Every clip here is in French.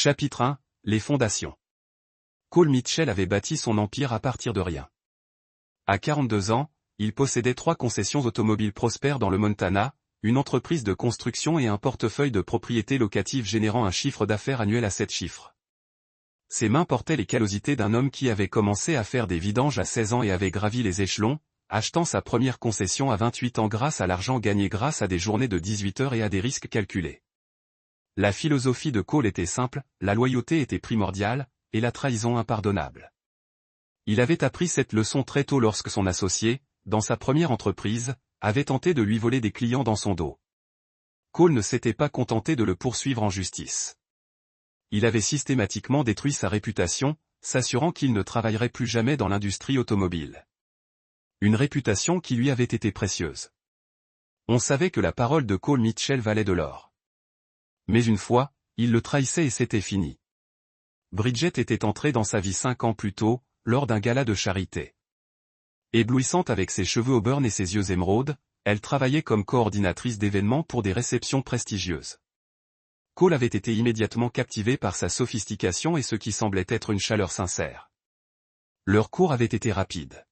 Chapitre 1. Les fondations. Cole Mitchell avait bâti son empire à partir de rien. À 42 ans, il possédait 3 concessions automobiles prospères dans le Montana, une entreprise de construction et un portefeuille de propriétés locatives générant un chiffre d'affaires annuel à 7 chiffres. Ses mains portaient les callosités d'un homme qui avait commencé à faire des vidanges à 16 ans et avait gravi les échelons, achetant sa première concession à 28 ans grâce à l'argent gagné grâce à des journées de 18 heures et à des risques calculés. La philosophie de Cole était simple, la loyauté était primordiale, et la trahison impardonnable. Il avait appris cette leçon très tôt lorsque son associé, dans sa première entreprise, avait tenté de lui voler des clients dans son dos. Cole ne s'était pas contenté de le poursuivre en justice. Il avait systématiquement détruit sa réputation, s'assurant qu'il ne travaillerait plus jamais dans l'industrie automobile. Une réputation qui lui avait été précieuse. On savait que la parole de Cole Mitchell valait de l'or. Mais une fois, il le trahissait et c'était fini. Bridget était entrée dans sa vie 5 ans plus tôt, lors d'un gala de charité. Éblouissante avec ses cheveux auburn et ses yeux émeraudes, elle travaillait comme coordinatrice d'événements pour des réceptions prestigieuses. Cole avait été immédiatement captivé par sa sophistication et ce qui semblait être une chaleur sincère. Leur cours avait été rapide.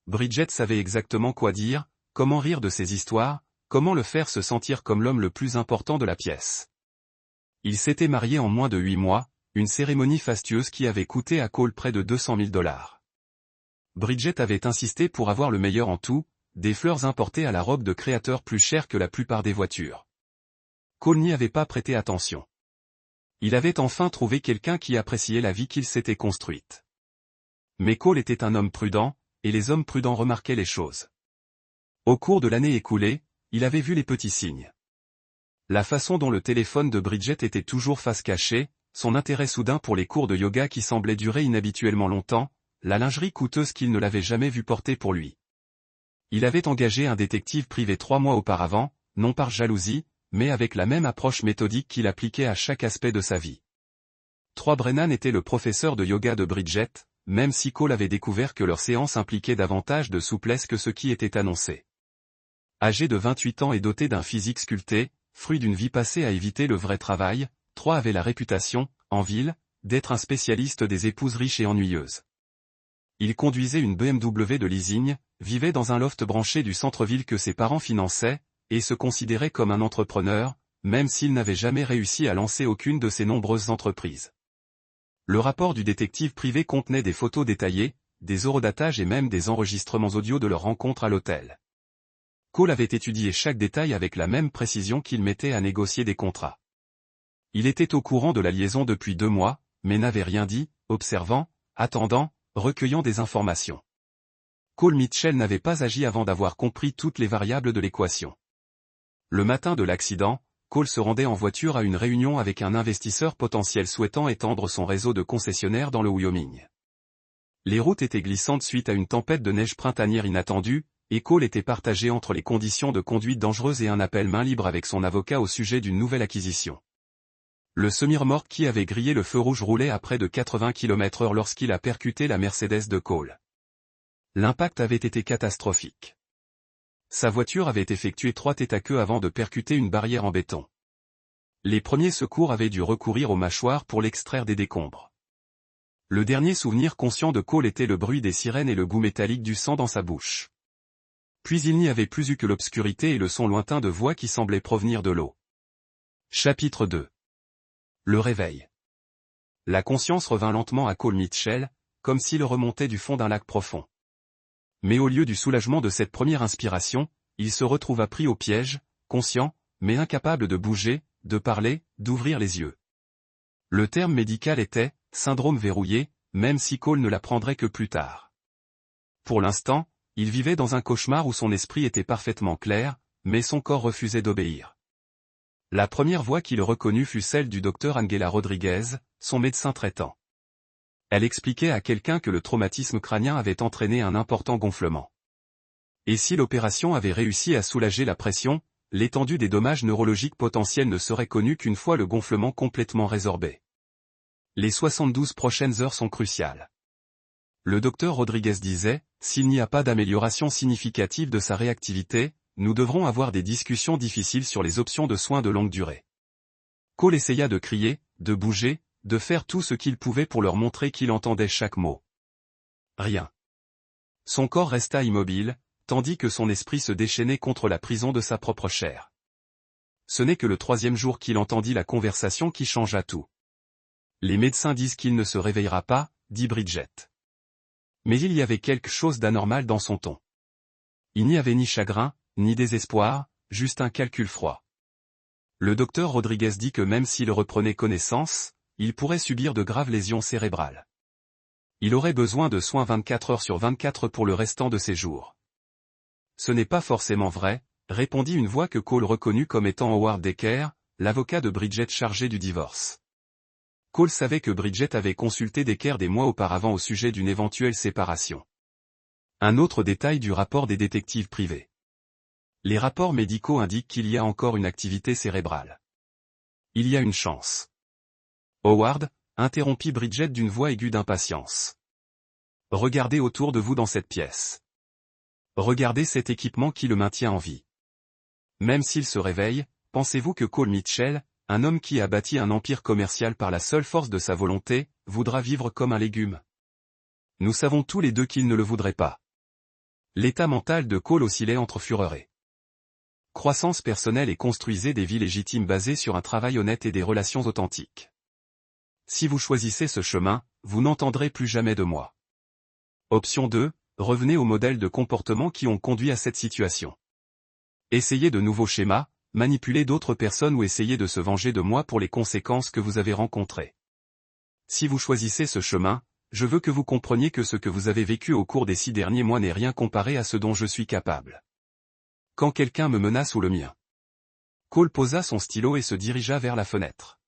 Bridget savait exactement quoi dire, comment rire de ses histoires, comment le faire se sentir comme l'homme le plus important de la pièce. Ils s'étaient mariés en moins de 8 mois, une cérémonie fastueuse qui avait coûté à Cole près de $200 000. Bridget avait insisté pour avoir le meilleur en tout, des fleurs importées à la robe de créateur plus chères que la plupart des voitures. Cole n'y avait pas prêté attention. Il avait enfin trouvé quelqu'un qui appréciait la vie qu'il s'était construite. Mais Cole était un homme prudent, et les hommes prudents remarquaient les choses. Au cours de l'année écoulée, il avait vu les petits signes. La façon dont le téléphone de Bridget était toujours face cachée, son intérêt soudain pour les cours de yoga qui semblaient durer inhabituellement longtemps, la lingerie coûteuse qu'il ne l'avait jamais vue porter pour lui. Il avait engagé un détective privé 3 mois auparavant, non par jalousie, mais avec la même approche méthodique qu'il appliquait à chaque aspect de sa vie. Troy Brennan était le professeur de yoga de Bridget, même si Cole avait découvert que leur séance impliquait davantage de souplesse que ce qui était annoncé. Âgé de 28 ans et doté d'un physique sculpté, fruit d'une vie passée à éviter le vrai travail, Troy avait la réputation, en ville, d'être un spécialiste des épouses riches et ennuyeuses. Il conduisait une BMW de leasing, vivait dans un loft branché du centre-ville que ses parents finançaient, et se considérait comme un entrepreneur, même s'il n'avait jamais réussi à lancer aucune de ses nombreuses entreprises. Le rapport du détective privé contenait des photos détaillées, des horodatages et même des enregistrements audio de leur rencontre à l'hôtel. Cole avait étudié chaque détail avec la même précision qu'il mettait à négocier des contrats. Il était au courant de la liaison depuis 2 mois, mais n'avait rien dit, observant, attendant, recueillant des informations. Cole Mitchell n'avait pas agi avant d'avoir compris toutes les variables de l'équation. Le matin de l'accident, Cole se rendait en voiture à une réunion avec un investisseur potentiel souhaitant étendre son réseau de concessionnaires dans le Wyoming. Les routes étaient glissantes suite à une tempête de neige printanière inattendue, et Cole était partagé entre les conditions de conduite dangereuses et un appel main libre avec son avocat au sujet d'une nouvelle acquisition. Le semi-remorque qui avait grillé le feu rouge roulait à près de 80 km/h lorsqu'il a percuté la Mercedes de Cole. L'impact avait été catastrophique. Sa voiture avait effectué 3 têtes à queue avant de percuter une barrière en béton. Les premiers secours avaient dû recourir aux mâchoires pour l'extraire des décombres. Le dernier souvenir conscient de Cole était le bruit des sirènes et le goût métallique du sang dans sa bouche. Puis il n'y avait plus eu que l'obscurité et le son lointain de voix qui semblaient provenir de l'eau. Chapitre 2. Le réveil. La conscience revint lentement à Cole Mitchell, comme s'il remontait du fond d'un lac profond. Mais au lieu du soulagement de cette première inspiration, il se retrouva pris au piège, conscient, mais incapable de bouger, de parler, d'ouvrir les yeux. Le terme médical était « syndrome verrouillé », même si Cole ne l'apprendrait que plus tard. Pour l'instant, il vivait dans un cauchemar où son esprit était parfaitement clair, mais son corps refusait d'obéir. La première voix qu'il reconnut fut celle du docteur Angela Rodriguez, son médecin traitant. Elle expliquait à quelqu'un que le traumatisme crânien avait entraîné un important gonflement. Et si l'opération avait réussi à soulager la pression, l'étendue des dommages neurologiques potentiels ne serait connue qu'une fois le gonflement complètement résorbé. Les 72 prochaines heures sont cruciales. Le docteur Rodriguez disait, s'il n'y a pas d'amélioration significative de sa réactivité, nous devrons avoir des discussions difficiles sur les options de soins de longue durée. Cole essaya de crier, de bouger, de faire tout ce qu'il pouvait pour leur montrer qu'il entendait chaque mot. Rien. Son corps resta immobile, tandis que son esprit se déchaînait contre la prison de sa propre chair. Ce n'est que le 3e jour qu'il entendit la conversation qui changea tout. Les médecins disent qu'il ne se réveillera pas, dit Bridget. Mais il y avait quelque chose d'anormal dans son ton. Il n'y avait ni chagrin, ni désespoir, juste un calcul froid. Le docteur Rodriguez dit que même s'il reprenait connaissance, il pourrait subir de graves lésions cérébrales. Il aurait besoin de soins 24 heures sur 24 pour le restant de ses jours. Ce n'est pas forcément vrai, répondit une voix que Cole reconnut comme étant Howard Decker, l'avocat de Bridget chargé du divorce. Cole savait que Bridget avait consulté Decker des mois auparavant au sujet d'une éventuelle séparation. Un autre détail du rapport des détectives privés. Les rapports médicaux indiquent qu'il y a encore une activité cérébrale. Il y a une chance. Howard, interrompit Bridget d'une voix aiguë d'impatience. Regardez autour de vous dans cette pièce. Regardez cet équipement qui le maintient en vie. Même s'il se réveille, pensez-vous que Cole Mitchell, un homme qui a bâti un empire commercial par la seule force de sa volonté, voudra vivre comme un légume? Nous savons tous les deux qu'il ne le voudrait pas. L'état mental de Cole oscillait entre fureur et croissance personnelle et construisait des vies légitimes basées sur un travail honnête et des relations authentiques. Si vous choisissez ce chemin, vous n'entendrez plus jamais de moi. Option 2, revenez aux modèles de comportement qui ont conduit à cette situation. Essayez de nouveaux schémas, manipulez d'autres personnes ou essayez de se venger de moi pour les conséquences que vous avez rencontrées. Si vous choisissez ce chemin, je veux que vous compreniez que ce que vous avez vécu au cours des 6 derniers mois n'est rien comparé à ce dont je suis capable. Quand quelqu'un me menace ou le mien. Cole posa son stylo et se dirigea vers la fenêtre.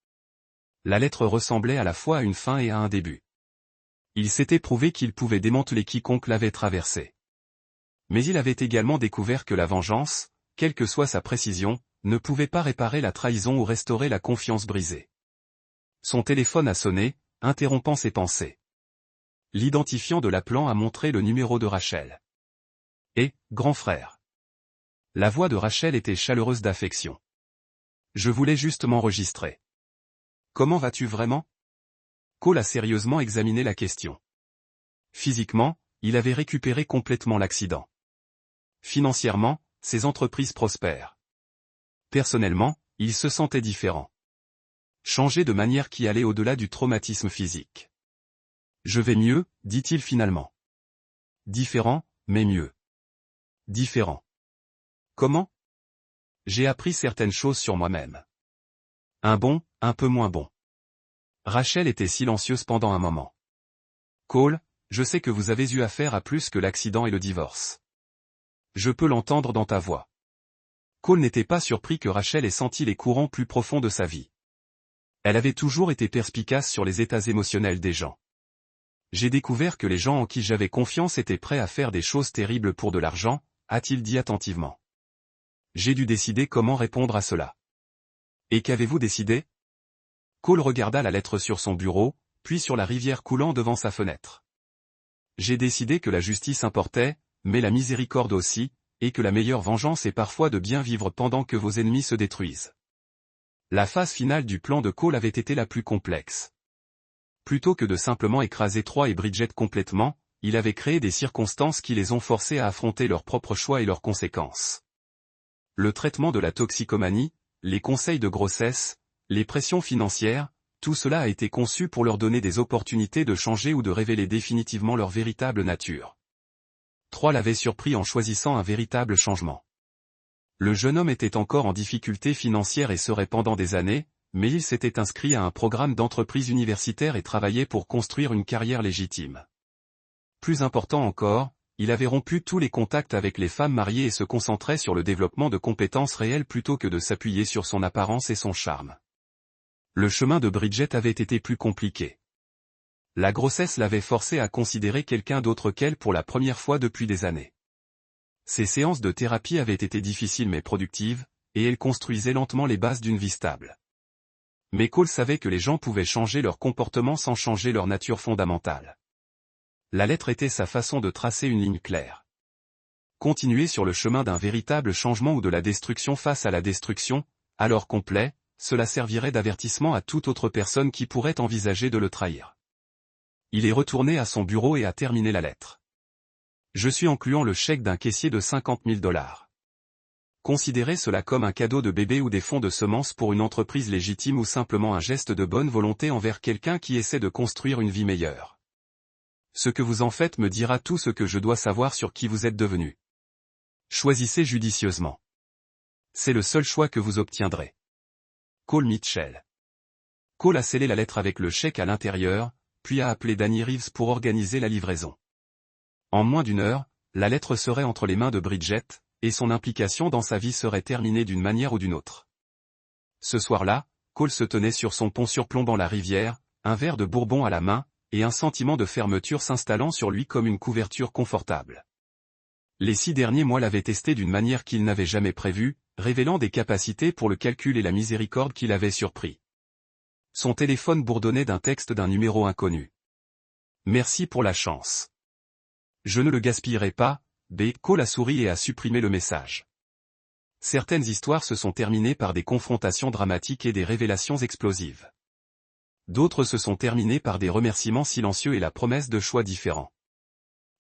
La lettre ressemblait à la fois à une fin et à un début. Il s'était prouvé qu'il pouvait démanteler quiconque l'avait traversée. Mais il avait également découvert que la vengeance, quelle que soit sa précision, ne pouvait pas réparer la trahison ou restaurer la confiance brisée. Son téléphone a sonné, interrompant ses pensées. L'identifiant de l'appelant a montré le numéro de Rachel. Et, grand frère. La voix de Rachel était chaleureuse d'affection. Je voulais juste m'enregistrer. Comment vas-tu vraiment? Cole a sérieusement examiné la question. Physiquement, il avait récupéré complètement l'accident. Financièrement, ses entreprises prospèrent. Personnellement, il se sentait différent. Changé de manière qui allait au-delà du traumatisme physique. Je vais mieux, dit-il finalement. Différent, mais mieux. Différent. Comment? J'ai appris certaines choses sur moi-même. Un bon, un peu moins bon. Rachel était silencieuse pendant un moment. Cole, je sais que vous avez eu affaire à plus que l'accident et le divorce. Je peux l'entendre dans ta voix. Cole n'était pas surpris que Rachel ait senti les courants plus profonds de sa vie. Elle avait toujours été perspicace sur les états émotionnels des gens. J'ai découvert que les gens en qui j'avais confiance étaient prêts à faire des choses terribles pour de l'argent, a-t-il dit attentivement. J'ai dû décider comment répondre à cela. Et qu'avez-vous décidé? Cole regarda la lettre sur son bureau, puis sur la rivière coulant devant sa fenêtre. J'ai décidé que la justice importait, mais la miséricorde aussi, et que la meilleure vengeance est parfois de bien vivre pendant que vos ennemis se détruisent. La phase finale du plan de Cole avait été la plus complexe. Plutôt que de simplement écraser Troy et Bridget complètement, il avait créé des circonstances qui les ont forcés à affronter leurs propres choix et leurs conséquences. Le traitement de la toxicomanie, les conseils de grossesse, les pressions financières, tout cela a été conçu pour leur donner des opportunités de changer ou de révéler définitivement leur véritable nature. Troy l'avait surpris en choisissant un véritable changement. Le jeune homme était encore en difficulté financière et serait pendant des années, mais il s'était inscrit à un programme d'entreprise universitaire et travaillait pour construire une carrière légitime. Plus important encore, il avait rompu tous les contacts avec les femmes mariées et se concentrait sur le développement de compétences réelles plutôt que de s'appuyer sur son apparence et son charme. Le chemin de Bridget avait été plus compliqué. La grossesse l'avait forcé à considérer quelqu'un d'autre qu'elle pour la première fois depuis des années. Ses séances de thérapie avaient été difficiles mais productives, et elle construisait lentement les bases d'une vie stable. Mais Cole savait que les gens pouvaient changer leur comportement sans changer leur nature fondamentale. La lettre était sa façon de tracer une ligne claire. Continuer sur le chemin d'un véritable changement ou de la destruction face à la destruction, alors complet, cela servirait d'avertissement à toute autre personne qui pourrait envisager de le trahir. Il est retourné à son bureau et a terminé la lettre. Je suis incluant le chèque d'un caissier de 50 000 $. Considérez cela comme un cadeau de bébé ou des fonds de semences pour une entreprise légitime ou simplement un geste de bonne volonté envers quelqu'un qui essaie de construire une vie meilleure. Ce que vous en faites me dira tout ce que je dois savoir sur qui vous êtes devenu. Choisissez judicieusement. C'est le seul choix que vous obtiendrez. Cole Mitchell. Cole a scellé la lettre avec le chèque à l'intérieur, puis a appelé Danny Reeves pour organiser la livraison. En moins d'une heure, la lettre serait entre les mains de Bridget, et son implication dans sa vie serait terminée d'une manière ou d'une autre. Ce soir-là, Cole se tenait sur son pont surplombant la rivière, un verre de bourbon à la main, et un sentiment de fermeture s'installant sur lui comme une couverture confortable. Les 6 derniers mois l'avaient testé d'une manière qu'il n'avait jamais prévue, révélant des capacités pour le calcul et la miséricorde qui l'avaient surpris. Son téléphone bourdonnait d'un texte d'un numéro inconnu. Merci pour la chance. Je ne le gaspillerai pas. Cole a souri et a supprimé le message. Certaines histoires se sont terminées par des confrontations dramatiques et des révélations explosives. D'autres se sont terminées par des remerciements silencieux et la promesse de choix différents.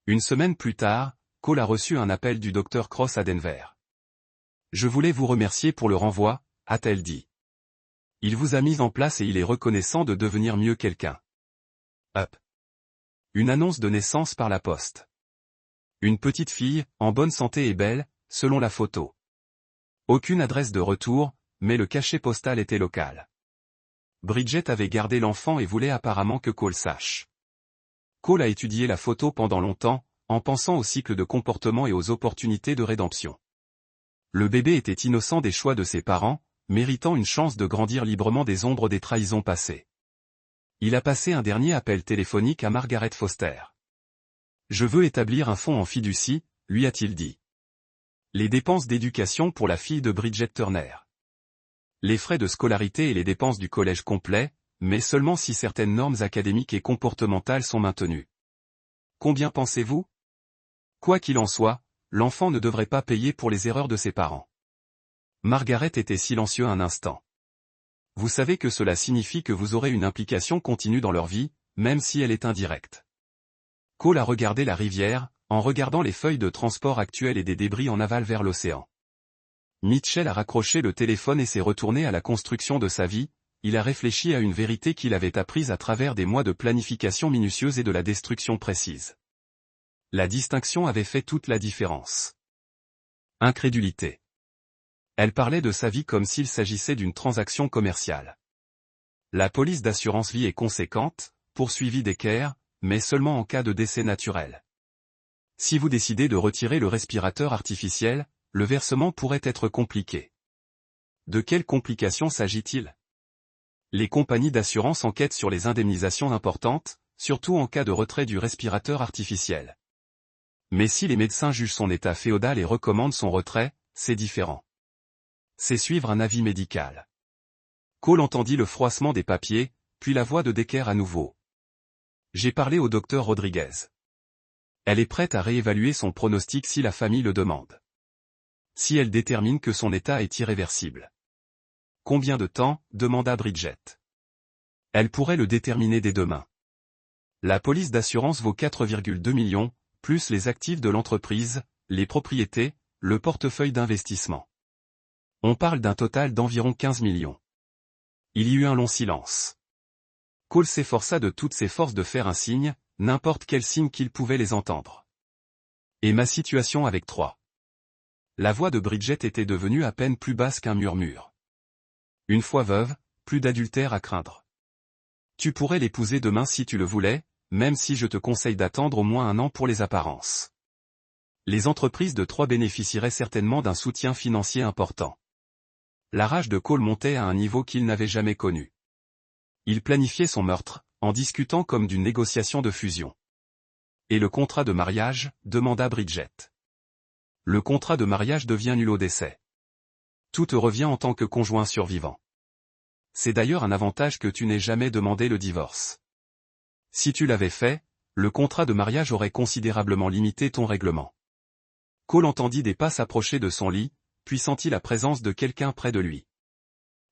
Une semaine plus tard, Cole a reçu un appel du Dr Cross à Denver. Je voulais vous remercier pour le renvoi, a-t-elle dit. Il vous a mis en place et il est reconnaissant de devenir mieux quelqu'un. Up. Une annonce de naissance par la poste. Une petite fille, en bonne santé et belle, selon la photo. Aucune adresse de retour, mais le cachet postal était local. Bridget avait gardé l'enfant et voulait apparemment que Cole sache. Cole a étudié la photo pendant longtemps, en pensant au cycle de comportement et aux opportunités de rédemption. Le bébé était innocent des choix de ses parents, méritant une chance de grandir librement des ombres des trahisons passées. Il a passé un dernier appel téléphonique à Margaret Foster. Je veux établir un fonds en fiducie, lui a-t-il dit. Les dépenses d'éducation pour la fille de Bridget Turner. Les frais de scolarité et les dépenses du collège complet, mais seulement si certaines normes académiques et comportementales sont maintenues. Combien pensez-vous? Quoi qu'il en soit, l'enfant ne devrait pas payer pour les erreurs de ses parents. Margaret était silencieux un instant. Vous savez que cela signifie que vous aurez une implication continue dans leur vie, même si elle est indirecte. Cole a regardé la rivière, en regardant les feuilles de transport actuelles et des débris en aval vers l'océan. Mitchell a raccroché le téléphone et s'est retourné à la construction de sa vie, il a réfléchi à une vérité qu'il avait apprise à travers des mois de planification minutieuse et de la destruction précise. La distinction avait fait toute la différence. Incrédulité. Elle parlait de sa vie comme s'il s'agissait d'une transaction commerciale. La police d'assurance vie est conséquente, poursuivie d'équerre, mais seulement en cas de décès naturel. Si vous décidez de retirer le respirateur artificiel, le versement pourrait être compliqué. De quelles complications s'agit-il? Les compagnies d'assurance enquêtent sur les indemnisations importantes, surtout en cas de retrait du respirateur artificiel. Mais si les médecins jugent son état féodal et recommandent son retrait, c'est différent. C'est suivre un avis médical. Cole entendit le froissement des papiers, puis la voix de Decker à nouveau. J'ai parlé au docteur Rodriguez. Elle est prête à réévaluer son pronostic si la famille le demande. Si elle détermine que son état est irréversible. Combien de temps, demanda Bridget. Elle pourrait le déterminer dès demain. La police d'assurance vaut 4,2 millions, plus les actifs de l'entreprise, les propriétés, le portefeuille d'investissement. On parle d'un total d'environ 15 millions. Il y eut un long silence. Cole s'efforça de toutes ses forces de faire un signe, n'importe quel signe qu'il pouvait les entendre. Et ma situation avec 3. La voix de Bridget était devenue à peine plus basse qu'un murmure. Une fois veuve, plus d'adultère à craindre. Tu pourrais l'épouser demain si tu le voulais, même si je te conseille d'attendre au moins 1 an pour les apparences. Les entreprises de 3 bénéficieraient certainement d'un soutien financier important. La rage de Cole montait à un niveau qu'il n'avait jamais connu. Il planifiait son meurtre, en discutant comme d'une négociation de fusion. Et le contrat de mariage, demanda Bridget. Le contrat de mariage devient nul au décès. Tout te revient en tant que conjoint survivant. C'est d'ailleurs un avantage que tu n'aies jamais demandé le divorce. Si tu l'avais fait, le contrat de mariage aurait considérablement limité ton règlement. Cole entendit des pas s'approcher de son lit, puis sentit la présence de quelqu'un près de lui.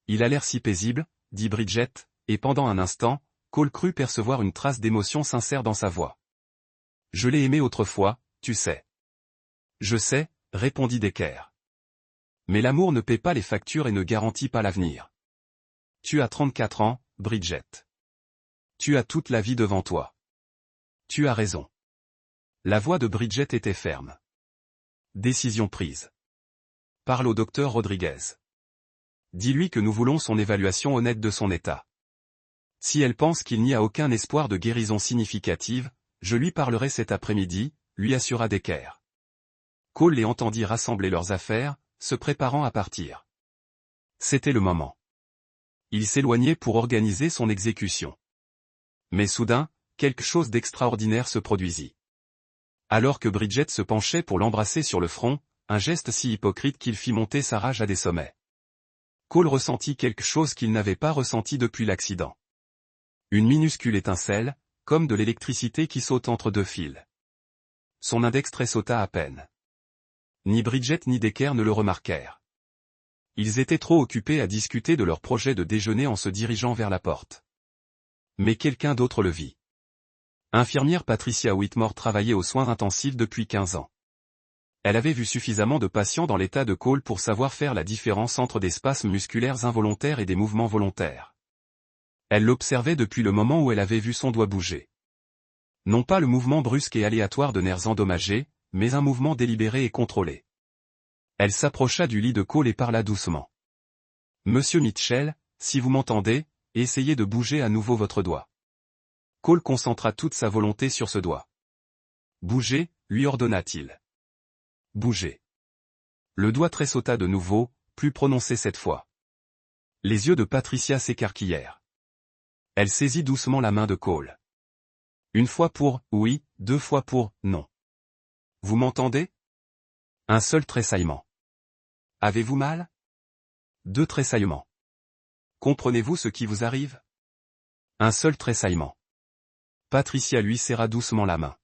Il a l'air si paisible, dit Bridget, et pendant un instant, Cole crut percevoir une trace d'émotion sincère dans sa voix. Je l'ai aimé autrefois, tu sais. Je sais, répondit Decker. Mais l'amour ne paie pas les factures et ne garantit pas l'avenir. Tu as 34 ans, Bridget. Tu as toute la vie devant toi. Tu as raison. La voix de Bridget était ferme. Décision prise. Parle au docteur Rodriguez. Dis-lui que nous voulons son évaluation honnête de son état. Si elle pense qu'il n'y a aucun espoir de guérison significative, je lui parlerai cet après-midi, lui assura Decker. Cole les entendit rassembler leurs affaires, se préparant à partir. C'était le moment. Il s'éloignait pour organiser son exécution. Mais soudain, quelque chose d'extraordinaire se produisit. Alors que Bridget se penchait pour l'embrasser sur le front, un geste si hypocrite qu'il fit monter sa rage à des sommets. Cole ressentit quelque chose qu'il n'avait pas ressenti depuis l'accident. Une minuscule étincelle, comme de l'électricité qui saute entre deux fils. Son index tressauta à peine. Ni Bridget ni Decker ne le remarquèrent. Ils étaient trop occupés à discuter de leur projet de déjeuner en se dirigeant vers la porte. Mais quelqu'un d'autre le vit. Infirmière Patricia Whitmore travaillait aux soins intensifs depuis 15 ans. Elle avait vu suffisamment de patients dans l'état de Cole pour savoir faire la différence entre des spasmes musculaires involontaires et des mouvements volontaires. Elle l'observait depuis le moment où elle avait vu son doigt bouger. Non pas le mouvement brusque et aléatoire de nerfs endommagés, mais un mouvement délibéré et contrôlé. Elle s'approcha du lit de Cole et parla doucement. « Monsieur Mitchell, si vous m'entendez, essayez de bouger à nouveau votre doigt. » Cole concentra toute sa volonté sur ce doigt. « Bougez, lui ordonna-t-il. Bougez. » Le doigt tressauta de nouveau, plus prononcé cette fois. Les yeux de Patricia s'écarquillèrent. Elle saisit doucement la main de Cole. Une fois pour « oui », 2 fois pour « non ». Vous m'entendez? Un seul tressaillement. Avez-vous mal? 2 tressaillements. Comprenez-vous ce qui vous arrive? Un seul tressaillement. Patricia lui serra doucement la main.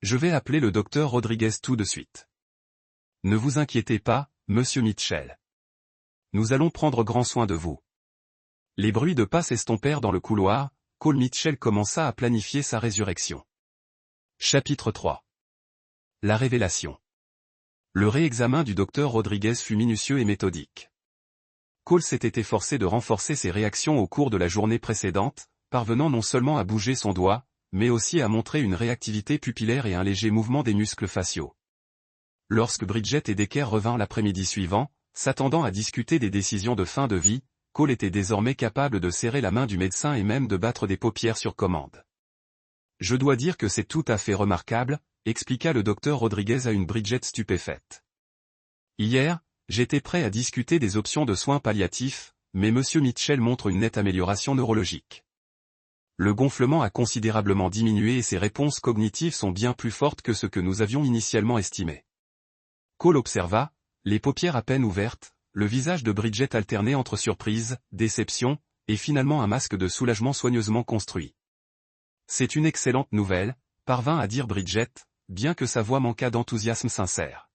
Je vais appeler le docteur Rodriguez tout de suite. Ne vous inquiétez pas, monsieur Mitchell. Nous allons prendre grand soin de vous. Les bruits de pas s'estompèrent dans le couloir, Cole Mitchell commença à planifier sa résurrection. Chapitre 3. La révélation. Le réexamen du docteur Rodriguez fut minutieux et méthodique. Cole s'était efforcé de renforcer ses réactions au cours de la journée précédente, parvenant non seulement à bouger son doigt, mais aussi à montrer une réactivité pupillaire et un léger mouvement des muscles faciaux. Lorsque Bridget et Decker revinrent l'après-midi suivant, s'attendant à discuter des décisions de fin de vie, Cole était désormais capable de serrer la main du médecin et même de battre des paupières sur commande. Je dois dire que c'est tout à fait remarquable, expliqua le docteur Rodriguez à une Bridget stupéfaite. Hier, j'étais prêt à discuter des options de soins palliatifs, mais monsieur Mitchell montre une nette amélioration neurologique. Le gonflement a considérablement diminué et ses réponses cognitives sont bien plus fortes que ce que nous avions initialement estimé. Cole observa, les paupières à peine ouvertes, le visage de Bridget alterné entre surprise, déception, et finalement un masque de soulagement soigneusement construit. C'est une excellente nouvelle, parvint à dire Bridget, bien que sa voix manquât d'enthousiasme sincère.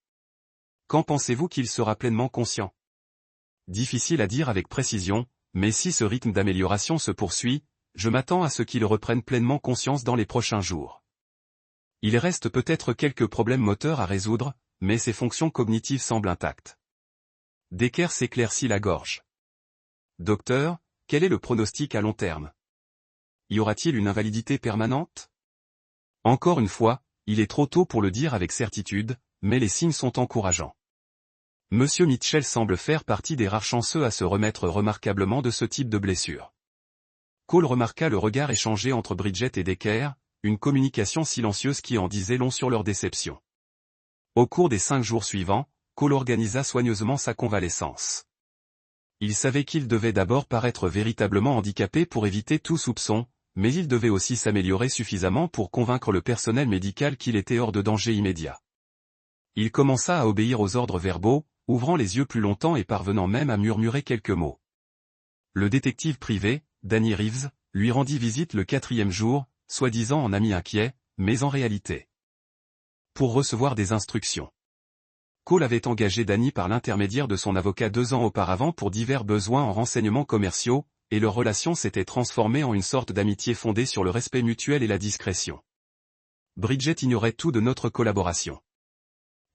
Quand pensez-vous qu'il sera pleinement conscient? Difficile à dire avec précision, mais si ce rythme d'amélioration se poursuit, je m'attends à ce qu'il reprenne pleinement conscience dans les prochains jours. Il reste peut-être quelques problèmes moteurs à résoudre, mais ses fonctions cognitives semblent intactes. Decker s'éclaircit la gorge. Docteur, quel est le pronostic à long terme? Y aura-t-il une invalidité permanente? Encore une fois, il est trop tôt pour le dire avec certitude, mais les signes sont encourageants. Monsieur Mitchell semble faire partie des rares chanceux à se remettre remarquablement de ce type de blessure. Cole remarqua le regard échangé entre Bridget et Decker, une communication silencieuse qui en disait long sur leur déception. Au cours des 5 jours suivants, Cole organisa soigneusement sa convalescence. Il savait qu'il devait d'abord paraître véritablement handicapé pour éviter tout soupçon, mais il devait aussi s'améliorer suffisamment pour convaincre le personnel médical qu'il était hors de danger immédiat. Il commença à obéir aux ordres verbaux, ouvrant les yeux plus longtemps et parvenant même à murmurer quelques mots. Le détective privé, Danny Reeves, lui rendit visite le 4e jour, soi-disant en ami inquiet, mais en réalité pour recevoir des instructions. Cole avait engagé Danny par l'intermédiaire de son avocat 2 ans auparavant pour divers besoins en renseignements commerciaux, et leur relation s'était transformée en une sorte d'amitié fondée sur le respect mutuel et la discrétion. Bridget ignorait tout de notre collaboration.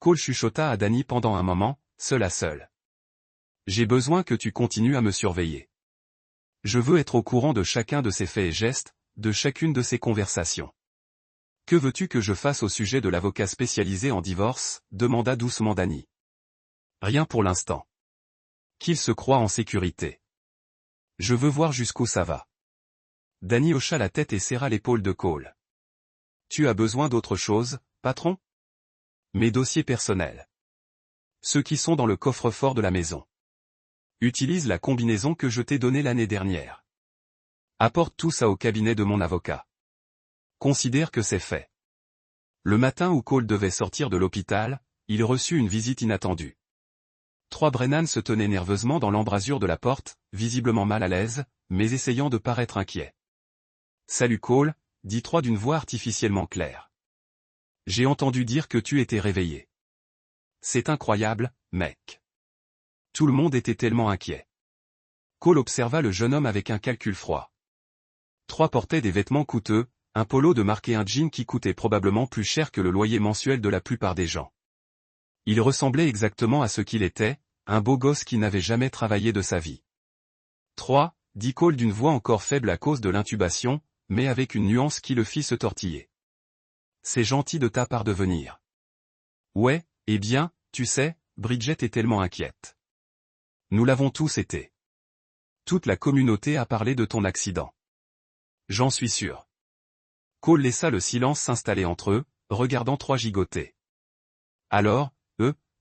Cole chuchota à Danny pendant un moment, seul à seul. J'ai besoin que tu continues à me surveiller. Je veux être au courant de chacun de ses faits et gestes, de chacune de ses conversations. Que veux-tu que je fasse au sujet de l'avocat spécialisé en divorce, demanda doucement Danny. Rien pour l'instant. Qu'il se croit en sécurité. Je veux voir jusqu'où ça va. Danny hocha la tête et serra l'épaule de Cole. Tu as besoin d'autre chose, patron? Mes dossiers personnels. Ceux qui sont dans le coffre-fort de la maison. Utilise la combinaison que je t'ai donnée l'année dernière. Apporte tout ça au cabinet de mon avocat. Considère que c'est fait. Le matin où Cole devait sortir de l'hôpital, il reçut une visite inattendue. Brennan se tenait nerveusement dans l'embrasure de la porte, visiblement mal à l'aise, mais essayant de paraître inquiet. « Salut Cole », dit d'une voix artificiellement claire. « J'ai entendu dire que tu étais réveillé. C'est incroyable, mec. » Tout le monde était tellement inquiet. Cole observa le jeune homme avec un calcul froid. Portait des vêtements coûteux, un polo de marque et un jean qui coûtait probablement plus cher que le loyer mensuel de la plupart des gens. Il ressemblait exactement à ce qu'il était, un beau gosse qui n'avait jamais travaillé de sa vie. Dit Cole d'une voix encore faible à cause de l'intubation, mais avec une nuance qui le fit se tortiller. C'est gentil de ta part de venir. Ouais, eh bien, tu sais, Bridget est tellement inquiète. Nous l'avons tous été. Toute la communauté a parlé de ton accident. J'en suis sûr. Cole laissa le silence s'installer entre eux, regardant gigoter. Alors,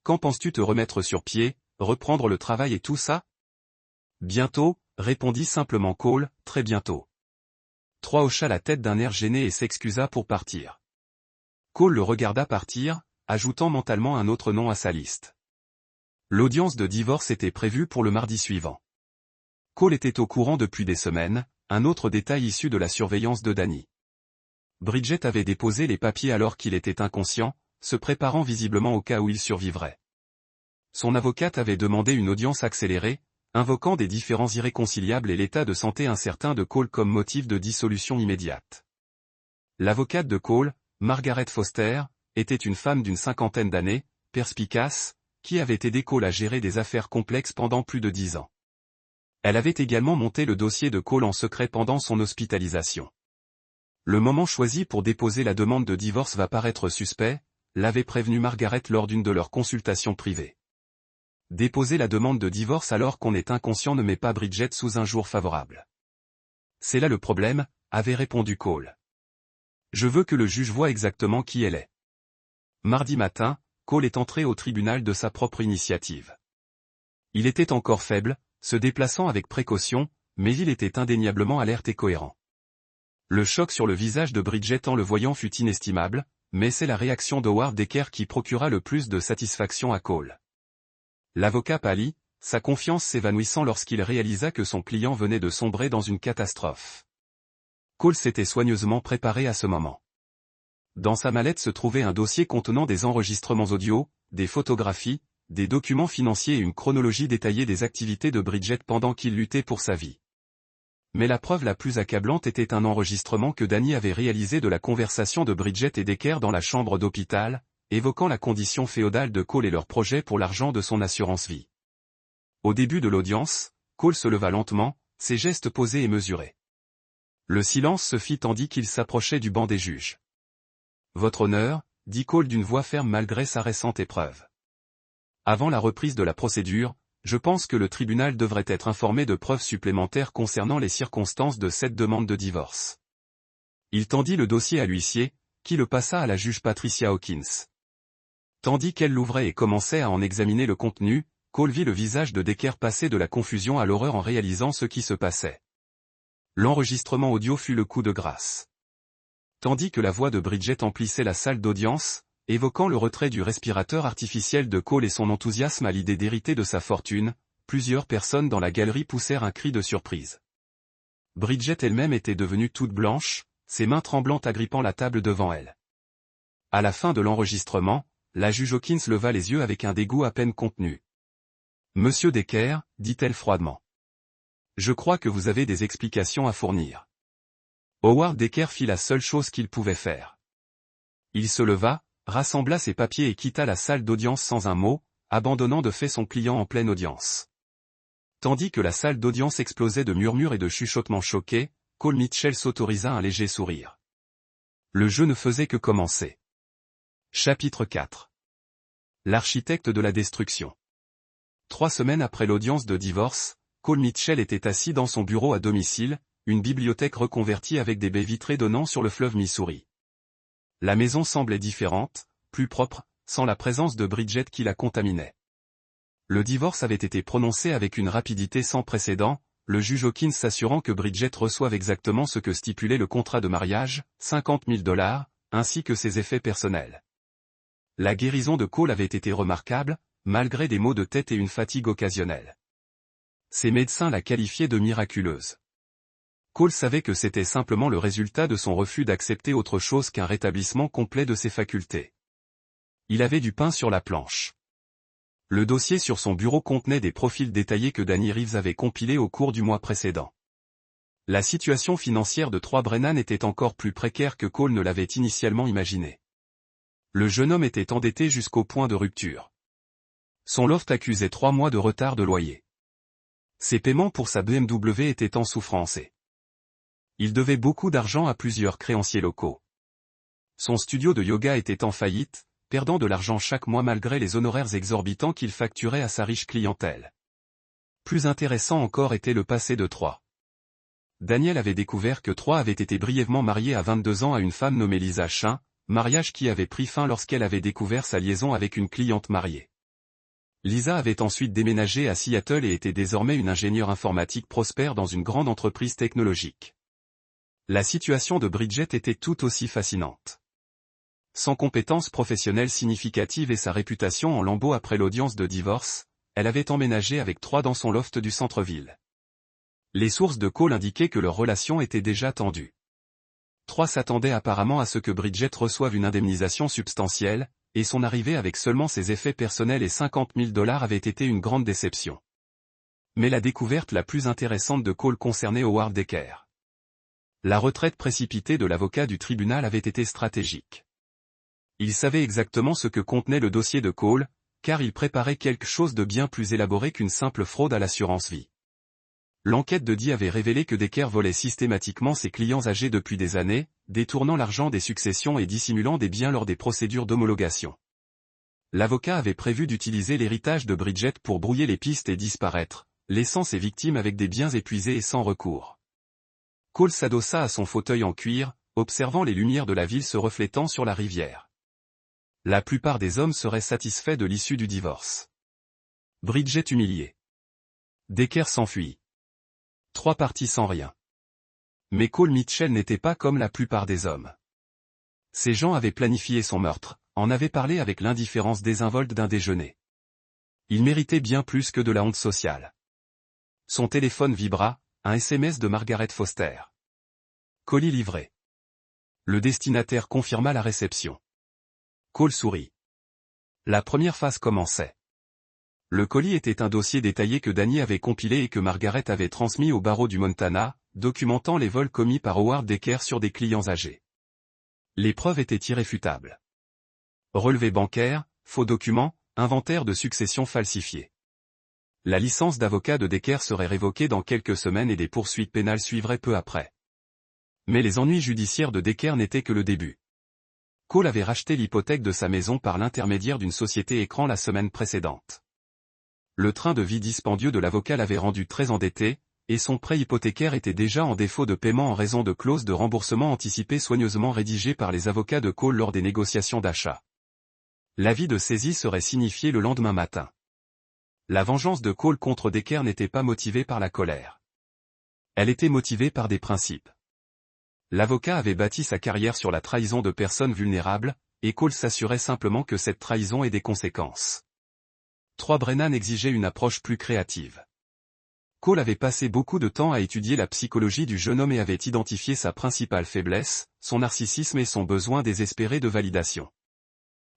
quand penses-tu te remettre sur pied, reprendre le travail et tout ça? Bientôt, répondit simplement Cole, très bientôt. Hocha la tête d'un air gêné et s'excusa pour partir. Cole le regarda partir, ajoutant mentalement un autre nom à sa liste. L'audience de divorce était prévue pour le mardi suivant. Cole était au courant depuis des semaines, un autre détail issu de la surveillance de Danny. Bridget avait déposé les papiers alors qu'il était inconscient, se préparant visiblement au cas où il survivrait. Son avocate avait demandé une audience accélérée, invoquant des différends irréconciliables et l'état de santé incertain de Cole comme motif de dissolution immédiate. L'avocate de Cole, Margaret Foster, était une femme d'une 50aine d'années, perspicace, qui avait aidé Cole à gérer des affaires complexes pendant plus de 10 ans. Elle avait également monté le dossier de Cole en secret pendant son hospitalisation. Le moment choisi pour déposer la demande de divorce va paraître suspect, l'avait prévenu Margaret lors d'une de leurs consultations privées. Déposer la demande de divorce alors qu'on est inconscient ne met pas Bridget sous un jour favorable. C'est là le problème, avait répondu Cole. Je veux que le juge voie exactement qui elle est. Mardi matin, Cole est entré au tribunal de sa propre initiative. Il était encore faible, se déplaçant avec précaution, mais il était indéniablement alerte et cohérent. Le choc sur le visage de Bridget en le voyant fut inestimable, mais c'est la réaction d'Howard Decker qui procura le plus de satisfaction à Cole. L'avocat pâlit, sa confiance s'évanouissant lorsqu'il réalisa que son client venait de sombrer dans une catastrophe. Cole s'était soigneusement préparé à ce moment. Dans sa mallette se trouvait un dossier contenant des enregistrements audio, des photographies, des documents financiers et une chronologie détaillée des activités de Bridget pendant qu'il luttait pour sa vie. Mais la preuve la plus accablante était un enregistrement que Danny avait réalisé de la conversation de Bridget et Decker dans la chambre d'hôpital, évoquant la condition féodale de Cole et leur projet pour l'argent de son assurance vie. Au début de l'audience, Cole se leva lentement, ses gestes posés et mesurés. Le silence se fit tandis qu'il s'approchait du banc des juges. « Votre honneur », dit Cole d'une voix ferme malgré sa récente épreuve. Avant la reprise de la procédure, je pense que le tribunal devrait être informé de preuves supplémentaires concernant les circonstances de cette demande de divorce. Il tendit le dossier à l'huissier, qui le passa à la juge Patricia Hawkins. Tandis qu'elle l'ouvrait et commençait à en examiner le contenu, Cole vit le visage de Decker passer de la confusion à l'horreur en réalisant ce qui se passait. L'enregistrement audio fut le coup de grâce. Tandis que la voix de Bridget emplissait la salle d'audience, évoquant le retrait du respirateur artificiel de Cole et son enthousiasme à l'idée d'hériter de sa fortune, plusieurs personnes dans la galerie poussèrent un cri de surprise. Bridget elle-même était devenue toute blanche, ses mains tremblantes agrippant la table devant elle. À la fin de l'enregistrement, la juge Hawkins leva les yeux avec un dégoût à peine contenu. « Monsieur Decker, dit-elle froidement. Je crois que vous avez des explications à fournir. » Howard Decker fit la seule chose qu'il pouvait faire. Il se leva, rassembla ses papiers et quitta la salle d'audience sans un mot, abandonnant de fait son client en pleine audience. Tandis que la salle d'audience explosait de murmures et de chuchotements choqués, Cole Mitchell s'autorisa un léger sourire. Le jeu ne faisait que commencer. Chapitre 4. L'architecte de la destruction. 3 semaines après l'audience de divorce, Cole Mitchell était assis dans son bureau à domicile, une bibliothèque reconvertie avec des baies vitrées donnant sur le fleuve Missouri. La maison semblait différente, plus propre, sans la présence de Bridget qui la contaminait. Le divorce avait été prononcé avec une rapidité sans précédent, le juge Hawkins s'assurant que Bridget reçoive exactement ce que stipulait le contrat de mariage, 50 000 $, ainsi que ses effets personnels. La guérison de Cole avait été remarquable, malgré des maux de tête et une fatigue occasionnelle. Ses médecins la qualifiaient de miraculeuse. Cole savait que c'était simplement le résultat de son refus d'accepter autre chose qu'un rétablissement complet de ses facultés. Il avait du pain sur la planche. Le dossier sur son bureau contenait des profils détaillés que Danny Reeves avait compilés au cours du mois précédent. La situation financière de Troy Brennan était encore plus précaire que Cole ne l'avait initialement imaginé. Le jeune homme était endetté jusqu'au point de rupture. Son loft accusait 3 mois de retard de loyer. Ses paiements pour sa BMW étaient en souffrance et il devait beaucoup d'argent à plusieurs créanciers locaux. Son studio de yoga était en faillite, perdant de l'argent chaque mois malgré les honoraires exorbitants qu'il facturait à sa riche clientèle. Plus intéressant encore était le passé de Troy. Daniel avait découvert que Troy avait été brièvement marié à 22 ans à une femme nommée Lisa Chin, mariage qui avait pris fin lorsqu'elle avait découvert sa liaison avec une cliente mariée. Lisa avait ensuite déménagé à Seattle et était désormais une ingénieure informatique prospère dans une grande entreprise technologique. La situation de Bridget était tout aussi fascinante. Sans compétences professionnelles significatives et sa réputation en lambeaux après l'audience de divorce, elle avait emménagé avec Troy dans son loft du centre-ville. Les sources de Cole indiquaient que leur relation était déjà tendue. Troy s'attendait apparemment à ce que Bridget reçoive une indemnisation substantielle, et son arrivée avec seulement ses effets personnels et 50 000 $ avait été une grande déception. Mais la découverte la plus intéressante de Cole concernait Howard Decker. La retraite précipitée de l'avocat du tribunal avait été stratégique. Il savait exactement ce que contenait le dossier de Cole, car il préparait quelque chose de bien plus élaboré qu'une simple fraude à l'assurance vie. L'enquête de Dee avait révélé que Decker volait systématiquement ses clients âgés depuis des années, détournant l'argent des successions et dissimulant des biens lors des procédures d'homologation. L'avocat avait prévu d'utiliser l'héritage de Bridget pour brouiller les pistes et disparaître, laissant ses victimes avec des biens épuisés et sans recours. Cole s'adossa à son fauteuil en cuir, observant les lumières de la ville se reflétant sur la rivière. La plupart des hommes seraient satisfaits de l'issue du divorce. Bridget humiliée. Decker s'enfuit. 3 parties sans rien. Mais Cole Mitchell n'était pas comme la plupart des hommes. Ces gens avaient planifié son meurtre, en avaient parlé avec l'indifférence désinvolte d'un déjeuner. Il méritait bien plus que de la honte sociale. Son téléphone vibra, un SMS de Margaret Foster. Colis livré. Le destinataire confirma la réception. Cole sourit. La première phase commençait. Le colis était un dossier détaillé que Danny avait compilé et que Margaret avait transmis au barreau du Montana, documentant les vols commis par Howard Decker sur des clients âgés. Les preuves étaient irréfutables. Relevés bancaires, faux documents, inventaire de succession falsifié. La licence d'avocat de Decker serait révoquée dans quelques semaines et des poursuites pénales suivraient peu après. Mais les ennuis judiciaires de Decker n'étaient que le début. Cole avait racheté l'hypothèque de sa maison par l'intermédiaire d'une société écran la semaine précédente. Le train de vie dispendieux de l'avocat l'avait rendu très endetté, et son prêt hypothécaire était déjà en défaut de paiement en raison de clauses de remboursement anticipées soigneusement rédigées par les avocats de Cole lors des négociations d'achat. L'avis de saisie serait signifié le lendemain matin. La vengeance de Cole contre Decker n'était pas motivée par la colère. Elle était motivée par des principes. L'avocat avait bâti sa carrière sur la trahison de personnes vulnérables, et Cole s'assurait simplement que cette trahison ait des conséquences. Troy Brennan exigeait une approche plus créative. Cole avait passé beaucoup de temps à étudier la psychologie du jeune homme et avait identifié sa principale faiblesse, son narcissisme et son besoin désespéré de validation.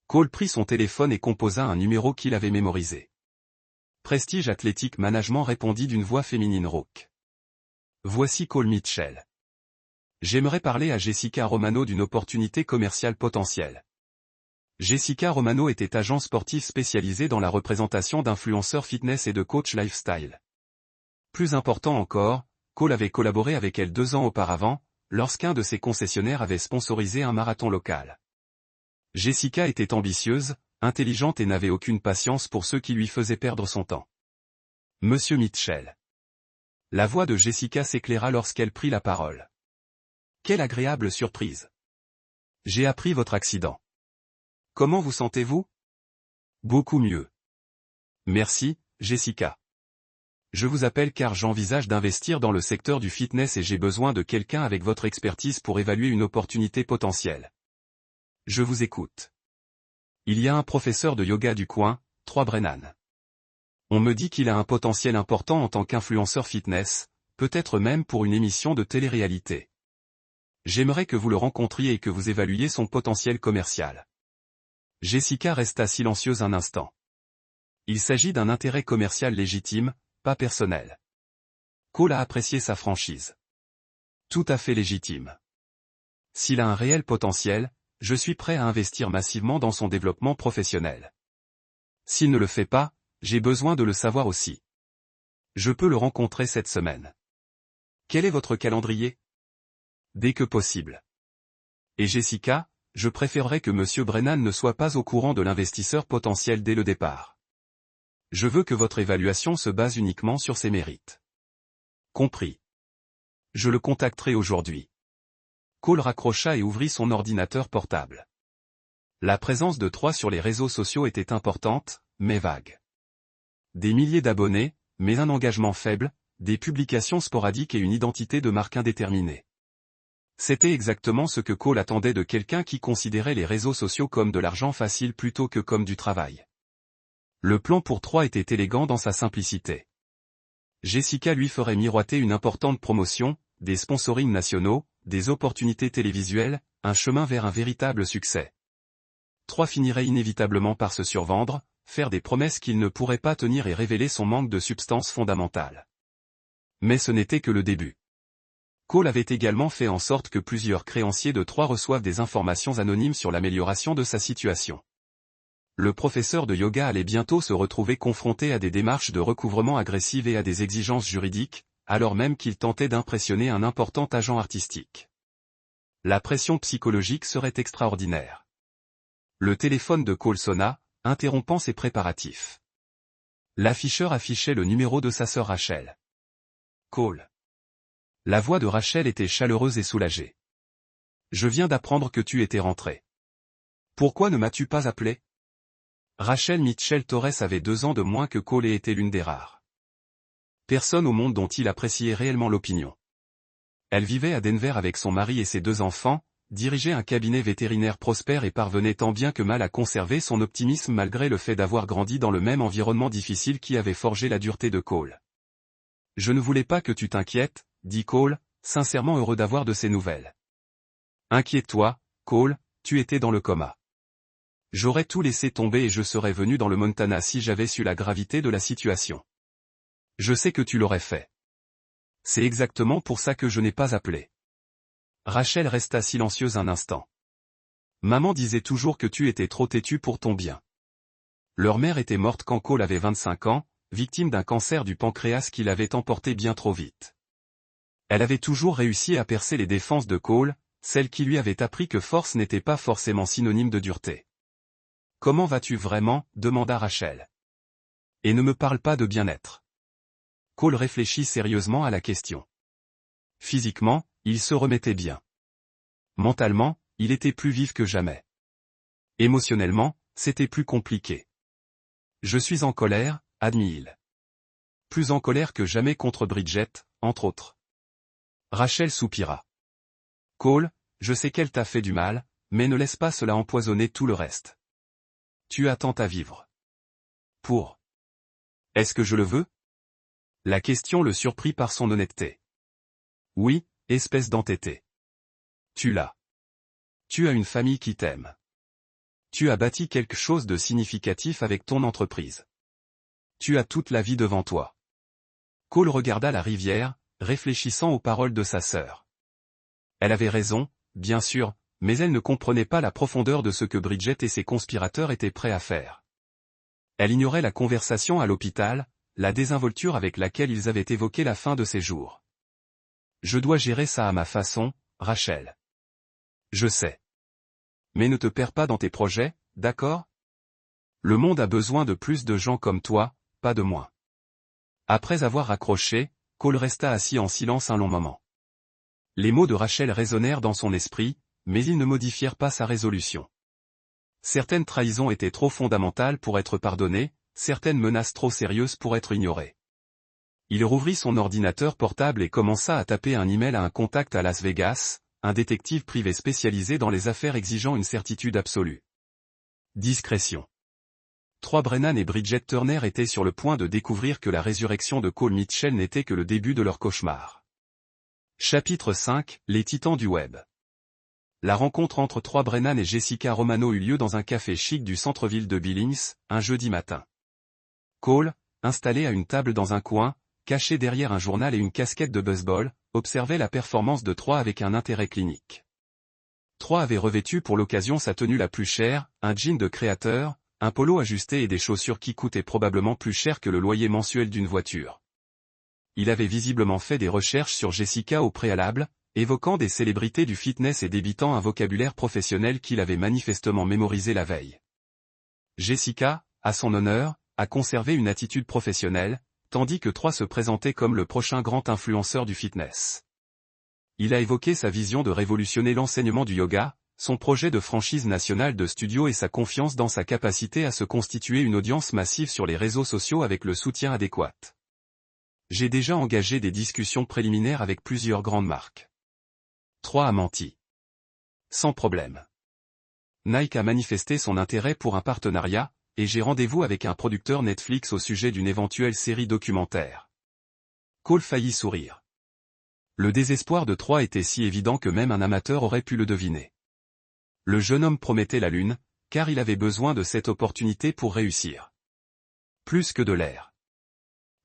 Cole prit son téléphone et composa un numéro qu'il avait mémorisé. Prestige Athletic Management répondit d'une voix féminine rauque. Voici Cole Mitchell. J'aimerais parler à Jessica Romano d'une opportunité commerciale potentielle. Jessica Romano était agent sportif spécialisé dans la représentation d'influenceurs fitness et de coach lifestyle. Plus important encore, Cole avait collaboré avec elle 2 ans auparavant, lorsqu'un de ses concessionnaires avait sponsorisé un marathon local. Jessica était ambitieuse, intelligente et n'avait aucune patience pour ceux qui lui faisaient perdre son temps. Monsieur Mitchell. La voix de Jessica s'éclaira lorsqu'elle prit la parole. Quelle agréable surprise. J'ai appris votre accident. Comment vous sentez-vous? Beaucoup mieux. Merci, Jessica. Je vous appelle car j'envisage d'investir dans le secteur du fitness et j'ai besoin de quelqu'un avec votre expertise pour évaluer une opportunité potentielle. Je vous écoute. Il y a un professeur de yoga du coin, 3 Brennan. On me dit qu'il a un potentiel important en tant qu'influenceur fitness, peut-être même pour une émission de télé-réalité. J'aimerais que vous le rencontriez et que vous évaluiez son potentiel commercial. Jessica resta silencieuse un instant. Il s'agit d'un intérêt commercial légitime, pas personnel. Cole a apprécié sa franchise. Tout à fait légitime. S'il a un réel potentiel, je suis prêt à investir massivement dans son développement professionnel. S'il ne le fait pas, j'ai besoin de le savoir aussi. Je peux le rencontrer cette semaine. Quel est votre calendrier? Dès que possible. Et Jessica, je préférerais que Monsieur Brennan ne soit pas au courant de l'investisseur potentiel dès le départ. Je veux que votre évaluation se base uniquement sur ses mérites. Compris. Je le contacterai aujourd'hui. Cole raccrocha et ouvrit son ordinateur portable. La présence de 3 sur les réseaux sociaux était importante, mais vague. Des milliers d'abonnés, mais un engagement faible, des publications sporadiques et une identité de marque indéterminée. C'était exactement ce que Cole attendait de quelqu'un qui considérait les réseaux sociaux comme de l'argent facile plutôt que comme du travail. Le plan pour 3 était élégant dans sa simplicité. Jessica lui ferait miroiter une importante promotion, des sponsorings nationaux, des opportunités télévisuelles, un chemin vers un véritable succès. 3 finirait inévitablement par se survendre, faire des promesses qu'il ne pourrait pas tenir et révéler son manque de substance fondamentale. Mais ce n'était que le début. Cole avait également fait en sorte que plusieurs créanciers de 3 reçoivent des informations anonymes sur l'amélioration de sa situation. Le professeur de yoga allait bientôt se retrouver confronté à des démarches de recouvrement agressives et à des exigences juridiques, alors même qu'il tentait d'impressionner un important agent artistique. La pression psychologique serait extraordinaire. Le téléphone de Cole sonna, interrompant ses préparatifs. L'afficheur affichait le numéro de sa sœur Rachel. Cole. La voix de Rachel était chaleureuse et soulagée. Je viens d'apprendre que tu étais rentré. Pourquoi ne m'as-tu pas appelé? Rachel Mitchell Torres avait 2 ans de moins que Cole et était l'une des rares personnes au monde dont il appréciait réellement l'opinion. Elle vivait à Denver avec son mari et ses 2 enfants, dirigeait un cabinet vétérinaire prospère et parvenait tant bien que mal à conserver son optimisme malgré le fait d'avoir grandi dans le même environnement difficile qui avait forgé la dureté de Cole. Je ne voulais pas que tu t'inquiètes, dit Cole, sincèrement heureux d'avoir de ces nouvelles. Inquiète-toi, Cole, tu étais dans le coma. J'aurais tout laissé tomber et je serais venu dans le Montana si j'avais su la gravité de la situation. Je sais que tu l'aurais fait. C'est exactement pour ça que je n'ai pas appelé. Rachel resta silencieuse un instant. Maman disait toujours que tu étais trop têtu pour ton bien. Leur mère était morte quand Cole avait 25 ans, victime d'un cancer du pancréas qui l'avait emporté bien trop vite. Elle avait toujours réussi à percer les défenses de Cole, celle qui lui avait appris que force n'était pas forcément synonyme de dureté. Comment vas-tu vraiment? Demanda Rachel. Et ne me parle pas de bien-être. Cole réfléchit sérieusement à la question. Physiquement, il se remettait bien. Mentalement, il était plus vif que jamais. Émotionnellement, c'était plus compliqué. Je suis en colère, admit-il. Plus en colère que jamais contre Bridget, entre autres. Rachel soupira. Cole, je sais qu'elle t'a fait du mal, mais ne laisse pas cela empoisonner tout le reste. Tu as tant à vivre. Pour. Est-ce que je le veux? La question le surprit par son honnêteté. Oui, espèce d'entêté. Tu l'as. Tu as une famille qui t'aime. Tu as bâti quelque chose de significatif avec ton entreprise. Tu as toute la vie devant toi. Cole regarda la rivière, réfléchissant aux paroles de sa sœur. Elle avait raison, bien sûr, mais elle ne comprenait pas la profondeur de ce que Bridget et ses conspirateurs étaient prêts à faire. Elle ignorait la conversation à l'hôpital, la désinvolture avec laquelle ils avaient évoqué la fin de ses jours. Je dois gérer ça à ma façon, Rachel. Je sais. Mais ne te perds pas dans tes projets, d'accord? Le monde a besoin de plus de gens comme toi, pas de moins. Après avoir raccroché, Cole resta assis en silence un long moment. Les mots de Rachel résonnèrent dans son esprit, mais ils ne modifièrent pas sa résolution. Certaines trahisons étaient trop fondamentales pour être pardonnées, certaines menaces trop sérieuses pour être ignorées. Il rouvrit son ordinateur portable et commença à taper un email à un contact à Las Vegas, un détective privé spécialisé dans les affaires exigeant une certitude absolue. Discrétion. Brennan et Bridget Turner étaient sur le point de découvrir que la résurrection de Cole Mitchell n'était que le début de leur cauchemar. Chapitre 5, les titans du web. La rencontre entre Brennan et Jessica Romano eut lieu dans un café chic du centre-ville de Billings, un jeudi matin. Cole, installé à une table dans un coin, caché derrière un journal et une casquette de baseball, observait la performance de avec un intérêt clinique. Avait revêtu pour l'occasion sa tenue la plus chère, un jean de créateur, un polo ajusté et des chaussures qui coûtaient probablement plus cher que le loyer mensuel d'une voiture. Il avait visiblement fait des recherches sur Jessica au préalable, évoquant des célébrités du fitness et débitant un vocabulaire professionnel qu'il avait manifestement mémorisé la veille. Jessica, à son honneur, a conservé une attitude professionnelle, tandis que se présentait comme le prochain grand influenceur du fitness. Il a évoqué sa vision de révolutionner l'enseignement du yoga, son projet de franchise nationale de studio et sa confiance dans sa capacité à se constituer une audience massive sur les réseaux sociaux avec le soutien adéquat. J'ai déjà engagé des discussions préliminaires avec plusieurs grandes marques. A menti. Sans problème. Nike a manifesté son intérêt pour un partenariat, et j'ai rendez-vous avec un producteur Netflix au sujet d'une éventuelle série documentaire. Cole faillit sourire. Le désespoir de était si évident que même un amateur aurait pu le deviner. Le jeune homme promettait la lune, car il avait besoin de cette opportunité pour réussir. Plus que de l'air.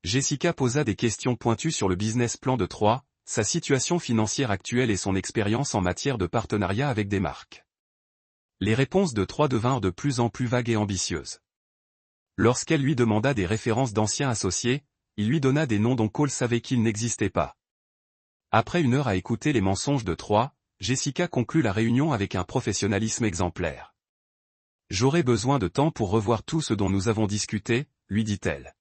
Jessica posa des questions pointues sur le business plan de sa situation financière actuelle et son expérience en matière de partenariat avec des marques. Les réponses de devinrent de plus en plus vagues et ambitieuses. Lorsqu'elle lui demanda des références d'anciens associés, il lui donna des noms dont Cole savait qu'ils n'existaient pas. Après une heure à écouter les mensonges de Jessica conclut la réunion avec un professionnalisme exemplaire. J'aurai besoin de temps pour revoir tout ce dont nous avons discuté, lui dit-elle.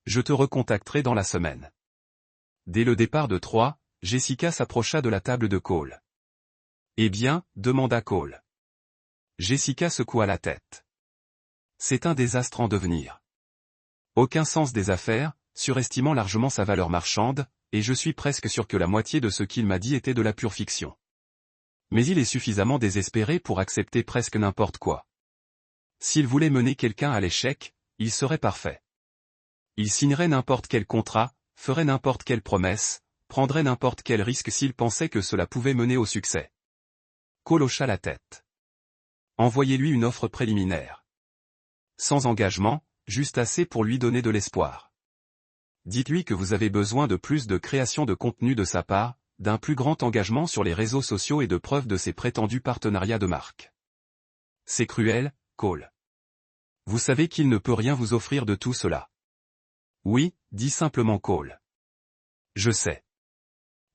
Je te recontacterai dans la semaine. Dès le départ de Jessica s'approcha de la table de Cole. Eh bien, demanda Cole. Jessica secoua la tête. C'est un désastre en devenir. Aucun sens des affaires, surestimant largement sa valeur marchande, et je suis presque sûr que la moitié de ce qu'il m'a dit était de la pure fiction. Mais il est suffisamment désespéré pour accepter presque n'importe quoi. S'il voulait mener quelqu'un à l'échec, il serait parfait. Il signerait n'importe quel contrat, ferait n'importe quelle promesse, prendrait n'importe quel risque s'il pensait que cela pouvait mener au succès. Cole hocha la tête. Envoyez-lui une offre préliminaire. Sans engagement, juste assez pour lui donner de l'espoir. Dites-lui que vous avez besoin de plus de création de contenu de sa part, d'un plus grand engagement sur les réseaux sociaux et de preuves de ses prétendus partenariats de marque. C'est cruel, Cole. Vous savez qu'il ne peut rien vous offrir de tout cela. Oui, dit simplement Cole. Je sais.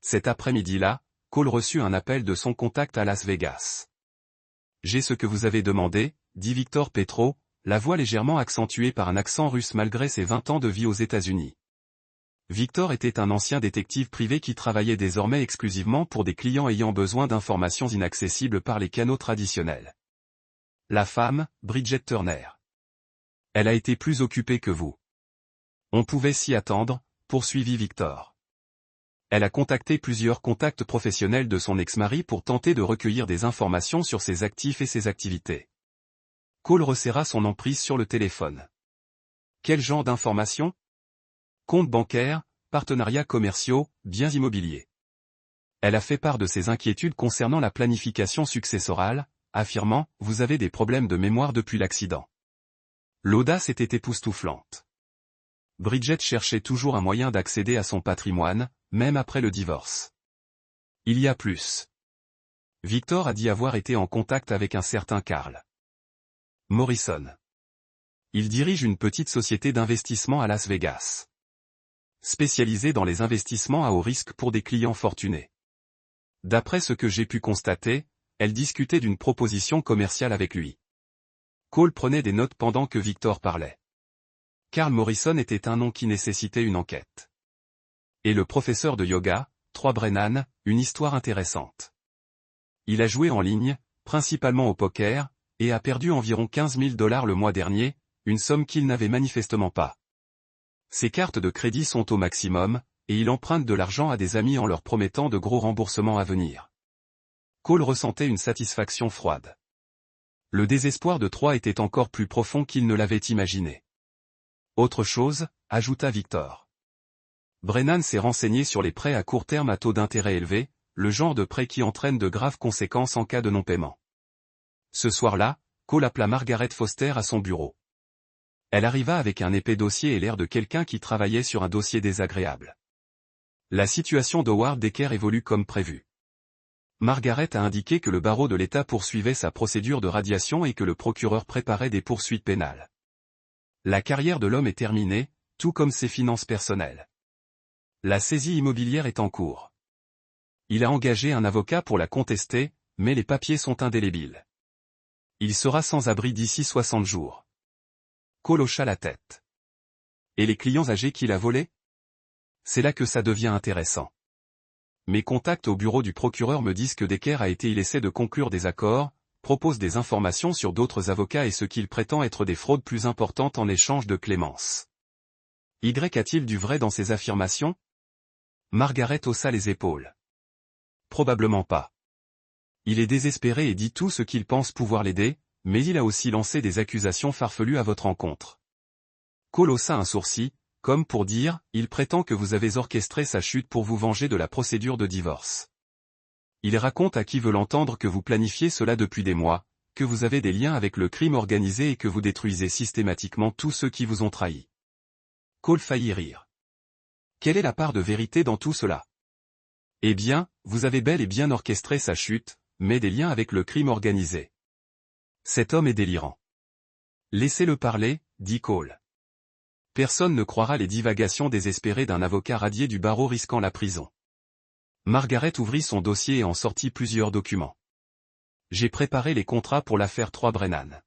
Cet après-midi-là, Cole reçut un appel de son contact à Las Vegas. J'ai ce que vous avez demandé, dit Victor Petro, la voix légèrement accentuée par un accent russe malgré ses 20 ans de vie aux États-Unis. Victor était un ancien détective privé qui travaillait désormais exclusivement pour des clients ayant besoin d'informations inaccessibles par les canaux traditionnels. La femme, Bridget Turner. Elle a été plus occupée que vous. On pouvait s'y attendre, poursuivit Victor. Elle a contacté plusieurs contacts professionnels de son ex-mari pour tenter de recueillir des informations sur ses actifs et ses activités. Cole resserra son emprise sur le téléphone. Quel genre d'informations ? Comptes bancaires, partenariats commerciaux, biens immobiliers. Elle a fait part de ses inquiétudes concernant la planification successorale, affirmant « Vous avez des problèmes de mémoire depuis l'accident ». L'audace était époustouflante. Bridget cherchait toujours un moyen d'accéder à son patrimoine, même après le divorce. Il y a plus. Victor a dit avoir été en contact avec un certain Carl Morrison. Il dirige une petite société d'investissement à Las Vegas, spécialisée dans les investissements à haut risque pour des clients fortunés. D'après ce que j'ai pu constater, elle discutait d'une proposition commerciale avec lui. Cole prenait des notes pendant que Victor parlait. Carl Morrison était un nom qui nécessitait une enquête. Et le professeur de yoga, Troy Brennan, une histoire intéressante. Il a joué en ligne, principalement au poker, et a perdu environ 15 000 $ le mois dernier, une somme qu'il n'avait manifestement pas. Ses cartes de crédit sont au maximum, et il emprunte de l'argent à des amis en leur promettant de gros remboursements à venir. Cole ressentait une satisfaction froide. Le désespoir de Troy était encore plus profond qu'il ne l'avait imaginé. Autre chose, ajouta Victor. Brennan s'est renseigné sur les prêts à court terme à taux d'intérêt élevés, le genre de prêt qui entraîne de graves conséquences en cas de non-paiement. Ce soir-là, Cole appela Margaret Foster à son bureau. Elle arriva avec un épais dossier et l'air de quelqu'un qui travaillait sur un dossier désagréable. La situation d'Howard Decker évolue comme prévu. Margaret a indiqué que le barreau de l'État poursuivait sa procédure de radiation et que le procureur préparait des poursuites pénales. La carrière de l'homme est terminée, tout comme ses finances personnelles. La saisie immobilière est en cours. Il a engagé un avocat pour la contester, mais les papiers sont indélébiles. Il sera sans abri d'ici 60 jours. Cole hocha la tête. Et les clients âgés qu'il a volés? C'est là que ça devient intéressant. Mes contacts au bureau du procureur me disent que Decker a été essaie de conclure des accords, propose des informations sur d'autres avocats et ce qu'il prétend être des fraudes plus importantes en échange de clémence. Y a-t-il du vrai dans ces affirmations? Margaret haussa les épaules. Probablement pas. Il est désespéré et dit tout ce qu'il pense pouvoir l'aider, mais il a aussi lancé des accusations farfelues à votre encontre. Cole haussa un sourcil, comme pour dire, il prétend que vous avez orchestré sa chute pour vous venger de la procédure de divorce. Il raconte à qui veut l'entendre que vous planifiez cela depuis des mois, que vous avez des liens avec le crime organisé et que vous détruisez systématiquement tous ceux qui vous ont trahi. Cole faillit rire. Quelle est la part de vérité dans tout cela? Eh bien, vous avez bel et bien orchestré sa chute, mais des liens avec le crime organisé. Cet homme est délirant. Laissez-le parler, dit Cole. Personne ne croira les divagations désespérées d'un avocat radié du barreau risquant la prison. Margaret ouvrit son dossier et en sortit plusieurs documents. J'ai préparé les contrats pour l'affaire Troy Brennan.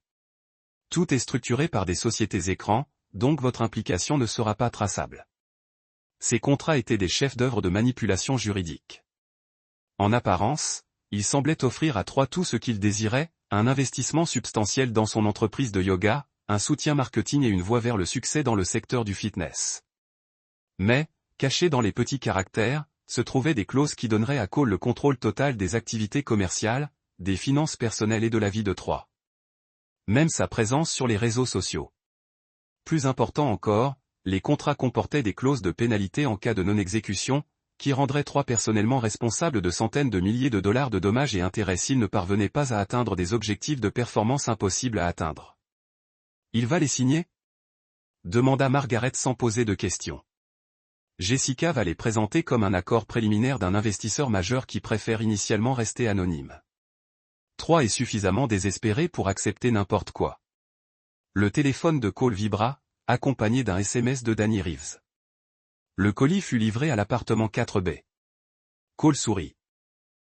Tout est structuré par des sociétés écrans, donc votre implication ne sera pas traçable. Ces contrats étaient des chefs-d'œuvre de manipulation juridique. En apparence, il semblait offrir à Troy tout ce qu'il désirait, un investissement substantiel dans son entreprise de yoga, un soutien marketing et une voie vers le succès dans le secteur du fitness. Mais, cachés dans les petits caractères, se trouvaient des clauses qui donneraient à Cole le contrôle total des activités commerciales, des finances personnelles et de la vie de Troy. Même sa présence sur les réseaux sociaux. Plus important encore, les contrats comportaient des clauses de pénalité en cas de non-exécution, qui rendraient Troy personnellement responsable de centaines de milliers de dollars de dommages et intérêts s'il ne parvenait pas à atteindre des objectifs de performance impossibles à atteindre. Il va les signer? Demanda Margaret sans poser de questions. Jessica va les présenter comme un accord préliminaire d'un investisseur majeur qui préfère initialement rester anonyme. Troy est suffisamment désespéré pour accepter n'importe quoi. Le téléphone de Cole vibra, accompagné d'un SMS de Danny Reeves. Le colis fut livré à l'appartement 4B. Cole sourit.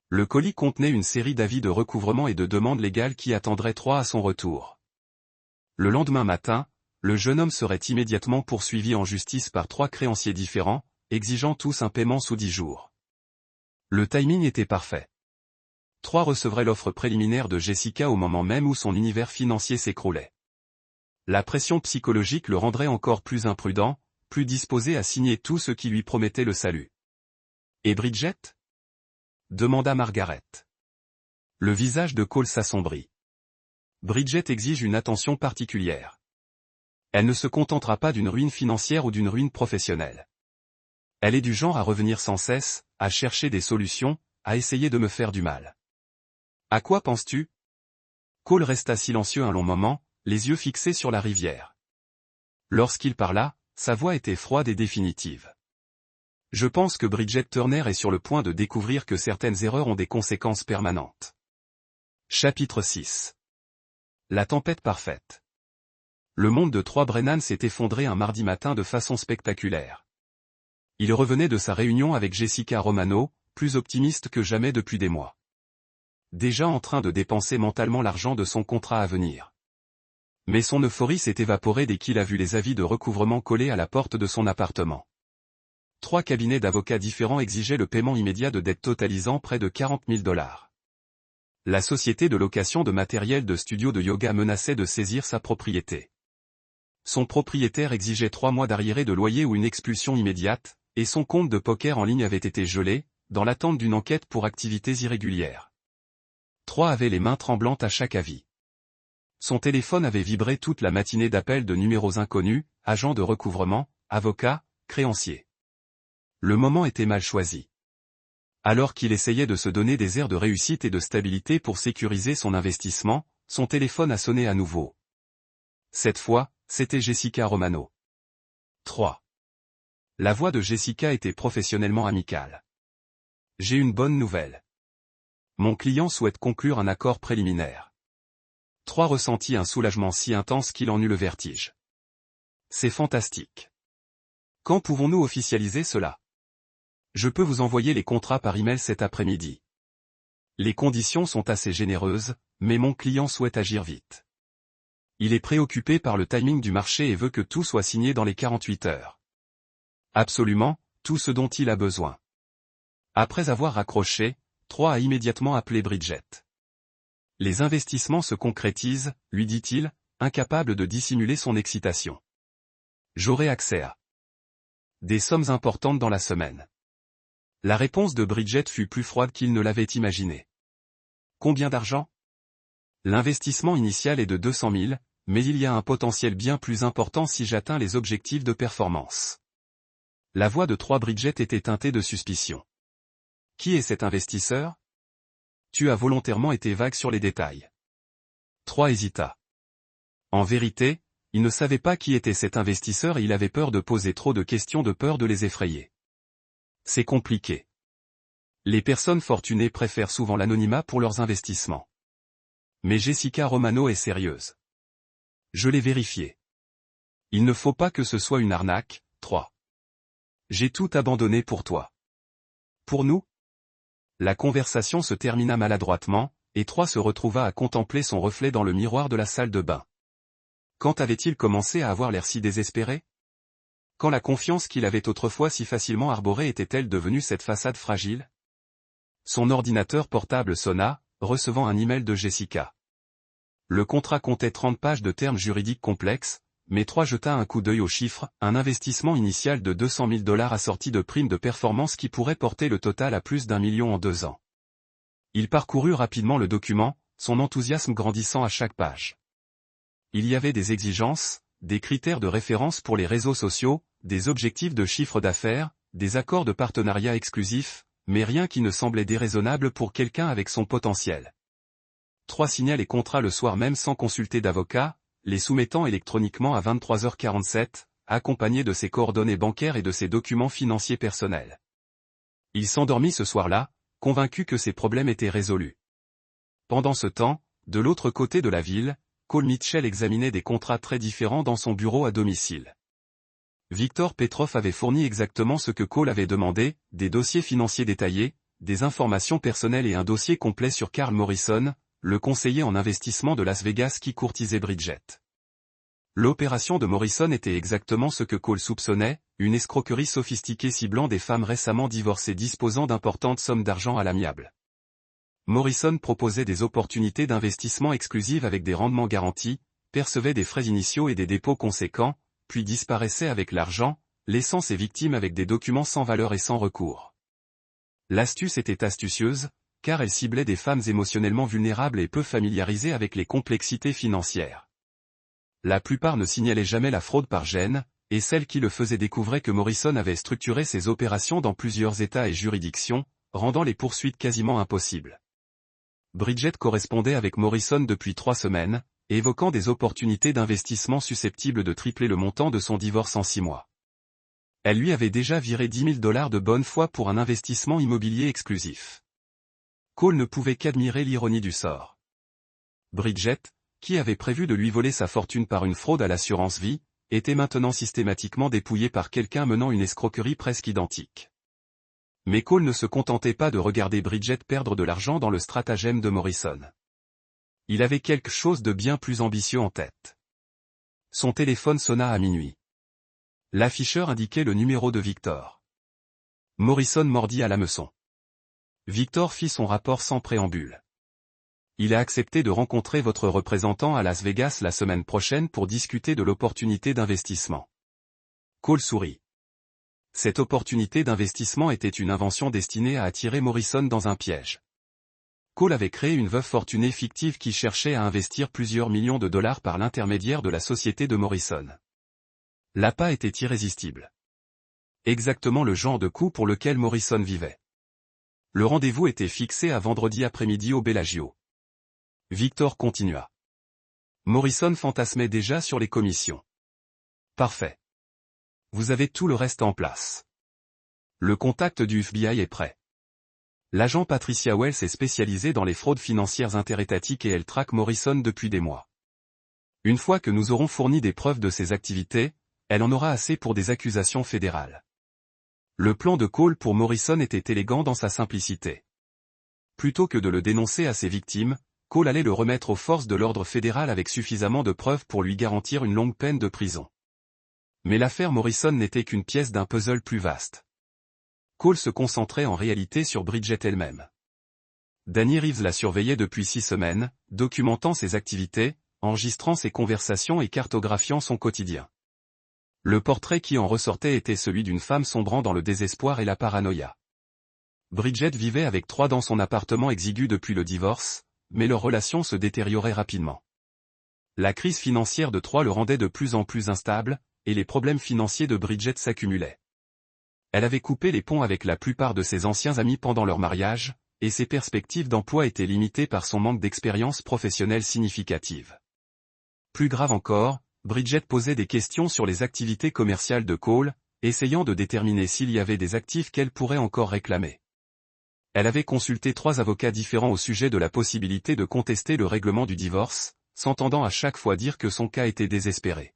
Le colis contenait une série d'avis de recouvrement et de demandes légales qui attendraient Troy à son retour. Le lendemain matin, le jeune homme serait immédiatement poursuivi en justice par 3 créanciers différents, exigeant tous un paiement sous 10 jours. Le timing était parfait. Troy recevrait l'offre préliminaire de Jessica au moment même où son univers financier s'écroulait. La pression psychologique le rendrait encore plus imprudent, plus disposé à signer tout ce qui lui promettait le salut. Et Bridget? Demanda Margaret. Le visage de Cole s'assombrit. Bridget exige une attention particulière. Elle ne se contentera pas d'une ruine financière ou d'une ruine professionnelle. Elle est du genre à revenir sans cesse, à chercher des solutions, à essayer de me faire du mal. À quoi penses-tu? Cole resta silencieux un long moment, les yeux fixés sur la rivière. Lorsqu'il parla, sa voix était froide et définitive. Je pense que Bridget Turner est sur le point de découvrir que certaines erreurs ont des conséquences permanentes. Chapitre 6. La tempête parfaite. Le monde de 3 Brennan s'est effondré un mardi matin de façon spectaculaire. Il revenait de sa réunion avec Jessica Romano, plus optimiste que jamais depuis des mois. Déjà en train de dépenser mentalement l'argent de son contrat à venir. Mais son euphorie s'est évaporée dès qu'il a vu les avis de recouvrement collés à la porte de son appartement. 3 cabinets d'avocats différents exigeaient le paiement immédiat de dettes totalisant près de $40 000. La société de location de matériel de studio de yoga menaçait de saisir sa propriété. Son propriétaire exigeait 3 mois d'arriérés de loyer ou une expulsion immédiate, et son compte de poker en ligne avait été gelé, dans l'attente d'une enquête pour activités irrégulières. 3 avait les mains tremblantes à chaque avis. Son téléphone avait vibré toute la matinée d'appels de numéros inconnus, agents de recouvrement, avocats, créanciers. Le moment était mal choisi. Alors qu'il essayait de se donner des airs de réussite et de stabilité pour sécuriser son investissement, son téléphone a sonné à nouveau. Cette fois, c'était Jessica Romano. 3. La voix de Jessica était professionnellement amicale. J'ai une bonne nouvelle. Mon client souhaite conclure un accord préliminaire. 3 ressentit un soulagement si intense qu'il en eut le vertige. C'est fantastique. Quand pouvons-nous officialiser cela? Je peux vous envoyer les contrats par email cet après-midi. Les conditions sont assez généreuses, mais mon client souhaite agir vite. Il est préoccupé par le timing du marché et veut que tout soit signé dans les 48 heures. Absolument, tout ce dont il a besoin. Après avoir raccroché, 3 a immédiatement appelé Bridget. Les investissements se concrétisent, lui dit-il, incapable de dissimuler son excitation. J'aurai accès à des sommes importantes dans la semaine. La réponse de Bridget fut plus froide qu'il ne l'avait imaginé. Combien d'argent? L'investissement initial est de 200 000, mais il y a un potentiel bien plus important si j'atteins les objectifs de performance. La voix de 3 Bridget était teintée de suspicion. Qui est cet investisseur? Tu as volontairement été vague sur les détails. 3 hésita. En vérité, il ne savait pas qui était cet investisseur et il avait peur de poser trop de questions de peur de les effrayer. C'est compliqué. Les personnes fortunées préfèrent souvent l'anonymat pour leurs investissements. Mais Jessica Romano est sérieuse. Je l'ai vérifié. Il ne faut pas que ce soit une arnaque. 3. J'ai tout abandonné pour toi. Pour nous? La conversation se termina maladroitement, et 3 se retrouva à contempler son reflet dans le miroir de la salle de bain. Quand avait-il commencé à avoir l'air si désespéré? Quand la confiance qu'il avait autrefois si facilement arborée était-elle devenue cette façade fragile? Son ordinateur portable sonna, recevant un email de Jessica. Le contrat comptait 30 pages de termes juridiques complexes, mais 3 jeta un coup d'œil aux chiffres, un investissement initial de $200 000 assorti de primes de performance qui pourrait porter le total à plus d'1 million en 2 ans. Il parcourut rapidement le document, son enthousiasme grandissant à chaque page. Il y avait des exigences, des critères de référence pour les réseaux sociaux, des objectifs de chiffre d'affaires, des accords de partenariat exclusifs, mais rien qui ne semblait déraisonnable pour quelqu'un avec son potentiel. 3 signa les contrats le soir même sans consulter d'avocat, les soumettant électroniquement à 23h47, accompagné de ses coordonnées bancaires et de ses documents financiers personnels. Il s'endormit ce soir-là, convaincu que ses problèmes étaient résolus. Pendant ce temps, de l'autre côté de la ville, Cole Mitchell examinait des contrats très différents dans son bureau à domicile. Victor Petrov avait fourni exactement ce que Cole avait demandé, des dossiers financiers détaillés, des informations personnelles et un dossier complet sur Carl Morrison, le conseiller en investissement de Las Vegas qui courtisait Bridget. L'opération de Morrison était exactement ce que Cole soupçonnait, une escroquerie sophistiquée ciblant des femmes récemment divorcées disposant d'importantes sommes d'argent à l'amiable. Morrison proposait des opportunités d'investissement exclusives avec des rendements garantis, percevait des frais initiaux et des dépôts conséquents, puis disparaissait avec l'argent, laissant ses victimes avec des documents sans valeur et sans recours. L'astuce était astucieuse, car elle ciblait des femmes émotionnellement vulnérables et peu familiarisées avec les complexités financières. La plupart ne signalaient jamais la fraude par gêne, et celles qui le faisaient découvraient que Morrison avait structuré ses opérations dans plusieurs États et juridictions, rendant les poursuites quasiment impossibles. Bridget correspondait avec Morrison depuis 3 semaines, évoquant des opportunités d'investissement susceptibles de tripler le montant de son divorce en 6 mois. Elle lui avait déjà viré $10 000 de bonne foi pour un investissement immobilier exclusif. Cole ne pouvait qu'admirer l'ironie du sort. Bridget, qui avait prévu de lui voler sa fortune par une fraude à l'assurance vie, était maintenant systématiquement dépouillée par quelqu'un menant une escroquerie presque identique. Mais Cole ne se contentait pas de regarder Bridget perdre de l'argent dans le stratagème de Morrison. Il avait quelque chose de bien plus ambitieux en tête. Son téléphone sonna à minuit. L'afficheur indiquait le numéro de Victor. Morrison mordit à l'hameçon. Victor fit son rapport sans préambule. Il a accepté de rencontrer votre représentant à Las Vegas la semaine prochaine pour discuter de l'opportunité d'investissement. Cole sourit. Cette opportunité d'investissement était une invention destinée à attirer Morrison dans un piège. Cole avait créé une veuve fortunée fictive qui cherchait à investir plusieurs millions de dollars par l'intermédiaire de la société de Morrison. L'appât était irrésistible. Exactement le genre de coup pour lequel Morrison vivait. Le rendez-vous était fixé à vendredi après-midi au Bellagio. Victor continua. Morrison fantasmait déjà sur les commissions. Parfait. Vous avez tout le reste en place. Le contact du FBI est prêt. L'agent Patricia Wells est spécialisée dans les fraudes financières interétatiques et elle traque Morrison depuis des mois. Une fois que nous aurons fourni des preuves de ses activités, elle en aura assez pour des accusations fédérales. Le plan de Cole pour Morrison était élégant dans sa simplicité. Plutôt que de le dénoncer à ses victimes, Cole allait le remettre aux forces de l'ordre fédéral avec suffisamment de preuves pour lui garantir une longue peine de prison. Mais l'affaire Morrison n'était qu'une pièce d'un puzzle plus vaste. Cole se concentrait en réalité sur Bridget elle-même. Danny Reeves la surveillait depuis 6 semaines, documentant ses activités, enregistrant ses conversations et cartographiant son quotidien. Le portrait qui en ressortait était celui d'une femme sombrant dans le désespoir et la paranoïa. Bridget vivait avec 3 dans son appartement exigu depuis le divorce, mais leur relation se détériorait rapidement. La crise financière de 3 le rendait de plus en plus instable, et les problèmes financiers de Bridget s'accumulaient. Elle avait coupé les ponts avec la plupart de ses anciens amis pendant leur mariage, et ses perspectives d'emploi étaient limitées par son manque d'expérience professionnelle significative. Plus grave encore, Bridget posait des questions sur les activités commerciales de Cole, essayant de déterminer s'il y avait des actifs qu'elle pourrait encore réclamer. Elle avait consulté 3 avocats différents au sujet de la possibilité de contester le règlement du divorce, s'entendant à chaque fois dire que son cas était désespéré.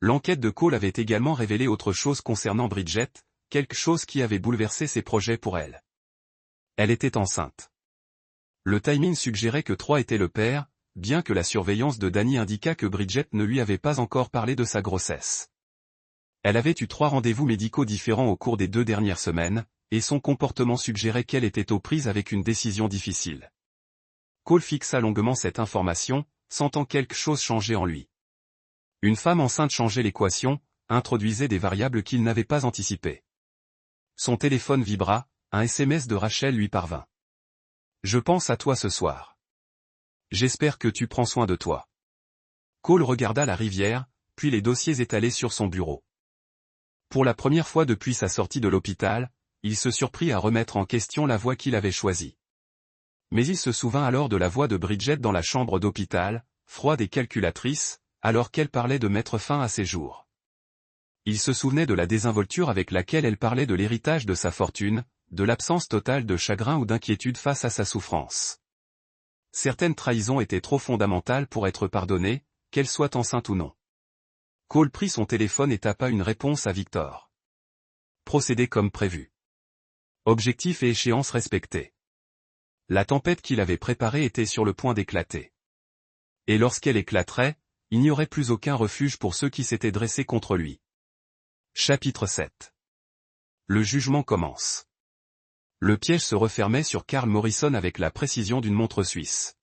L'enquête de Cole avait également révélé autre chose concernant Bridget, quelque chose qui avait bouleversé ses projets pour elle. Elle était enceinte. Le timing suggérait que 3 était le père, bien que la surveillance de Danny indiqua que Bridget ne lui avait pas encore parlé de sa grossesse. Elle avait eu 3 rendez-vous médicaux différents au cours des 2 dernières semaines, et son comportement suggérait qu'elle était aux prises avec une décision difficile. Cole fixa longuement cette information, sentant quelque chose changer en lui. Une femme enceinte changeait l'équation, introduisait des variables qu'il n'avait pas anticipées. Son téléphone vibra, un SMS de Rachel lui parvint. « Je pense à toi ce soir. J'espère que tu prends soin de toi. » Cole regarda la rivière, puis les dossiers étalés sur son bureau. Pour la première fois depuis sa sortie de l'hôpital, il se surprit à remettre en question la voie qu'il avait choisie. Mais il se souvint alors de la voix de Bridget dans la chambre d'hôpital, froide et calculatrice, alors qu'elle parlait de mettre fin à ses jours. Il se souvenait de la désinvolture avec laquelle elle parlait de l'héritage de sa fortune, de l'absence totale de chagrin ou d'inquiétude face à sa souffrance. Certaines trahisons étaient trop fondamentales pour être pardonnées, qu'elle soit enceinte ou non. Cole prit son téléphone et tapa une réponse à Victor. Procédé comme prévu. Objectif et échéance respectés. La tempête qu'il avait préparée était sur le point d'éclater. Et lorsqu'elle éclaterait, il n'y aurait plus aucun refuge pour ceux qui s'étaient dressés contre lui. Chapitre 7. Le jugement commence. Le piège se refermait sur Carl Morrison avec la précision d'une montre suisse.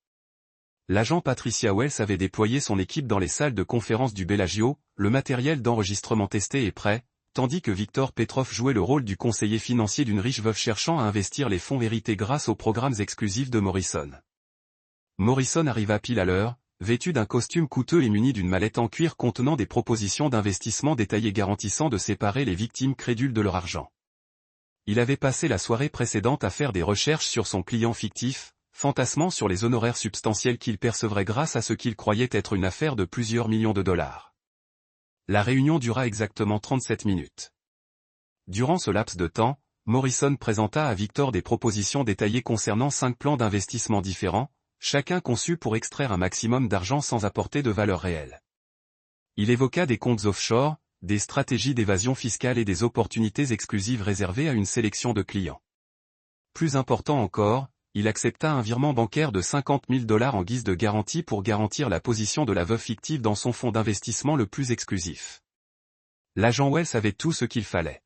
L'agent Patricia Wells avait déployé son équipe dans les salles de conférence du Bellagio, le matériel d'enregistrement testé et prêt, tandis que Victor Petrov jouait le rôle du conseiller financier d'une riche veuve cherchant à investir les fonds hérités grâce aux programmes exclusifs de Morrison. Morrison arriva pile à l'heure, vêtu d'un costume coûteux et muni d'une mallette en cuir contenant des propositions d'investissement détaillées garantissant de séparer les victimes crédules de leur argent. Il avait passé la soirée précédente à faire des recherches sur son client fictif, fantasmant sur les honoraires substantiels qu'il percevrait grâce à ce qu'il croyait être une affaire de plusieurs millions de dollars. La réunion dura exactement 37 minutes. Durant ce laps de temps, Morrison présenta à Victor des propositions détaillées concernant 5 plans d'investissement différents, chacun conçu pour extraire un maximum d'argent sans apporter de valeur réelle. Il évoqua des comptes offshore, des stratégies d'évasion fiscale et des opportunités exclusives réservées à une sélection de clients. Plus important encore, il accepta un virement bancaire de 50 000 $ en guise de garantie pour garantir la position de la veuve fictive dans son fonds d'investissement le plus exclusif. L'agent Wells avait tout ce qu'il fallait.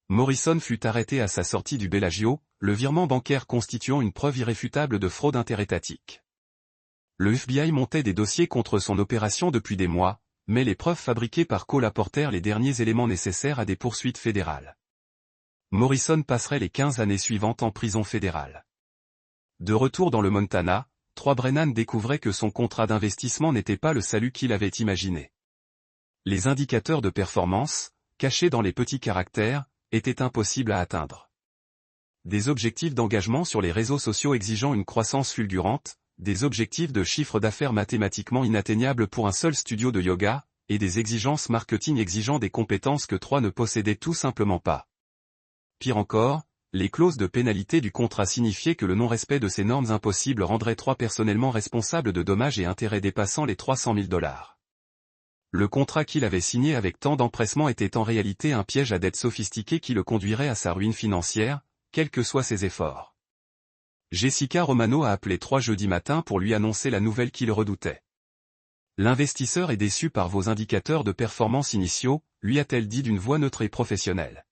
Morrison fut arrêté à sa sortie du Bellagio, le virement bancaire constituant une preuve irréfutable de fraude interétatique. Le FBI montait des dossiers contre son opération depuis des mois, mais les preuves fabriquées par Cole apportèrent les derniers éléments nécessaires à des poursuites fédérales. Morrison passerait les 15 années suivantes en prison fédérale. De retour dans le Montana, Brennan découvrait que son contrat d'investissement n'était pas le salut qu'il avait imaginé. Les indicateurs de performance, cachés dans les petits caractères, étaient impossibles à atteindre. Des objectifs d'engagement sur les réseaux sociaux exigeant une croissance fulgurante, des objectifs de chiffre d'affaires mathématiquement inatteignables pour un seul studio de yoga, et des exigences marketing exigeant des compétences que ne possédait tout simplement pas. Pire encore, les clauses de pénalité du contrat signifiaient que le non-respect de ces normes impossibles rendrait personnellement responsable de dommages et intérêts dépassant les 300 000 $. Le contrat qu'il avait signé avec tant d'empressement était en réalité un piège à dette sophistiqué qui le conduirait à sa ruine financière, quels que soient ses efforts. Jessica Romano a appelé jeudi matin pour lui annoncer la nouvelle qu'il redoutait. L'investisseur est déçu par vos indicateurs de performance initiaux, lui a-t-elle dit d'une voix neutre et professionnelle.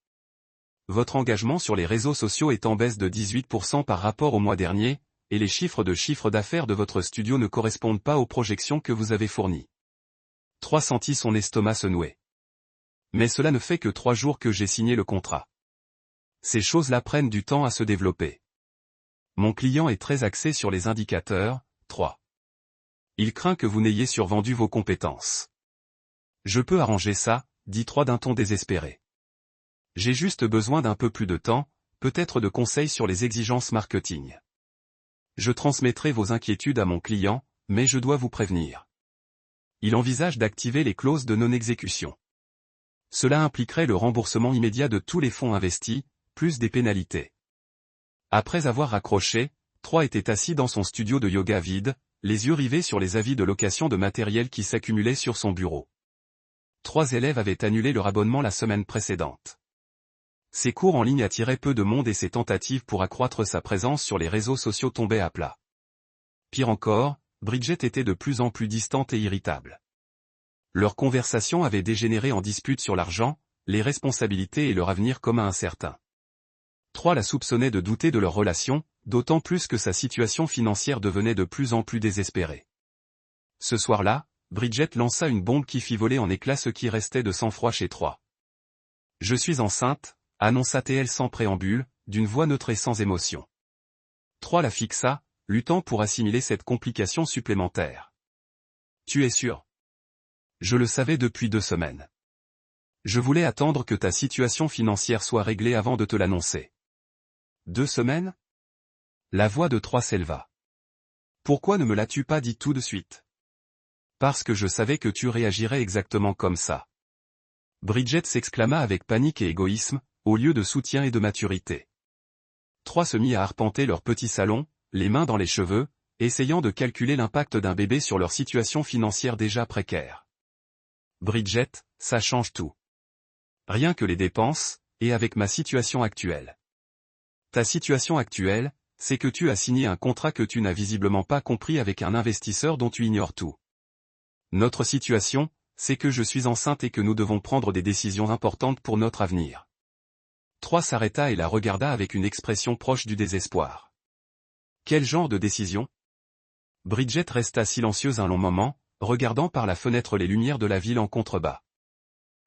Votre engagement sur les réseaux sociaux est en baisse de 18% par rapport au mois dernier, et les chiffres d'affaires de votre studio ne correspondent pas aux projections que vous avez fournies. Sentit son estomac se nouer. Mais cela ne fait que 3 jours que j'ai signé le contrat. Ces choses-là prennent du temps à se développer. Mon client est très axé sur les indicateurs. Il craint que vous n'ayez survendu vos compétences. Je peux arranger ça, dit d'un ton désespéré. J'ai juste besoin d'un peu plus de temps, peut-être de conseils sur les exigences marketing. Je transmettrai vos inquiétudes à mon client, mais je dois vous prévenir. Il envisage d'activer les clauses de non-exécution. Cela impliquerait le remboursement immédiat de tous les fonds investis, plus des pénalités. Après avoir raccroché, était assis dans son studio de yoga vide, les yeux rivés sur les avis de location de matériel qui s'accumulaient sur son bureau. 3 élèves avaient annulé leur abonnement la semaine précédente. Ses cours en ligne attiraient peu de monde et ses tentatives pour accroître sa présence sur les réseaux sociaux tombaient à plat. Pire encore, Bridget était de plus en plus distante et irritable. Leur conversation avait dégénéré en dispute sur l'argent, les responsabilités et leur avenir commun incertain. La soupçonnait de douter de leur relation, d'autant plus que sa situation financière devenait de plus en plus désespérée. Ce soir-là, Bridget lança une bombe qui fit voler en éclats ce qui restait de sang-froid chez « Je suis enceinte », annonça-t-elle sans préambule, d'une voix neutre et sans émotion. La fixa, luttant pour assimiler cette complication supplémentaire. « Tu es sûr ? Je le savais depuis 2 semaines. Je voulais attendre que ta situation financière soit réglée avant de te l'annoncer. » 2 semaines ? La voix de s'éleva. Pourquoi ne me l'as-tu pas dit tout de suite ? Parce que je savais que tu réagirais exactement comme ça. Bridget s'exclama avec panique et égoïsme, au lieu de soutien et de maturité. Se mit à arpenter leur petit salon, les mains dans les cheveux, essayant de calculer l'impact d'un bébé sur leur situation financière déjà précaire. Bridget, ça change tout. Rien que les dépenses, et avec ma situation actuelle. Ta situation actuelle, c'est que tu as signé un contrat que tu n'as visiblement pas compris avec un investisseur dont tu ignores tout. Notre situation, c'est que je suis enceinte et que nous devons prendre des décisions importantes pour notre avenir. S'arrêta et la regarda avec une expression proche du désespoir. Quel genre de décision ? Bridget resta silencieuse un long moment, regardant par la fenêtre les lumières de la ville en contrebas.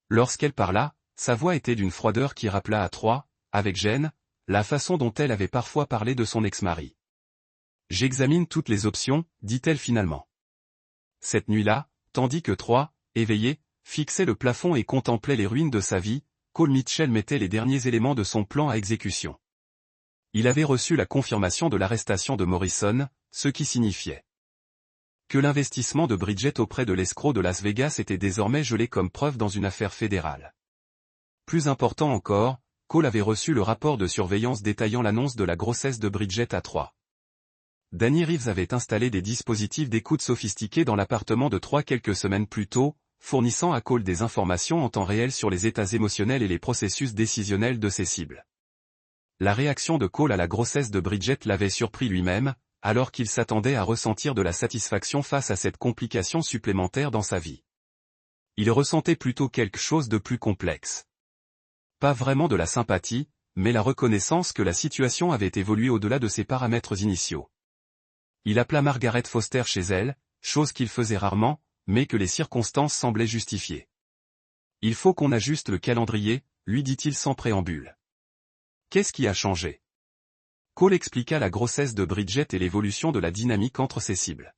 Lorsqu'elle parla, sa voix était d'une froideur qui rappela à avec gêne, la façon dont elle avait parfois parlé de son ex-mari. J'examine toutes les options, dit-elle finalement. Cette nuit-là, tandis que éveillé, fixait le plafond et contemplait les ruines de sa vie, Cole Mitchell mettait les derniers éléments de son plan à exécution. Il avait reçu la confirmation de l'arrestation de Morrison, ce qui signifiait que l'investissement de Bridget auprès de l'escroc de Las Vegas était désormais gelé comme preuve dans une affaire fédérale. Plus important encore, Cole avait reçu le rapport de surveillance détaillant l'annonce de la grossesse de Bridget à 3. Danny Reeves avait installé des dispositifs d'écoute sophistiqués dans l'appartement de 3 quelques semaines plus tôt, fournissant à Cole des informations en temps réel sur les états émotionnels et les processus décisionnels de ses cibles. La réaction de Cole à la grossesse de Bridget l'avait surpris lui-même, alors qu'il s'attendait à ressentir de la satisfaction face à cette complication supplémentaire dans sa vie. Il ressentait plutôt quelque chose de plus complexe. Pas vraiment de la sympathie, mais la reconnaissance que la situation avait évolué au-delà de ses paramètres initiaux. Il appela Margaret Foster chez elle, chose qu'il faisait rarement, mais que les circonstances semblaient justifier. « Il faut qu'on ajuste le calendrier », lui dit-il sans préambule. « Qu'est-ce qui a changé ?» Cole expliqua la grossesse de Bridget et l'évolution de la dynamique entre ses cibles.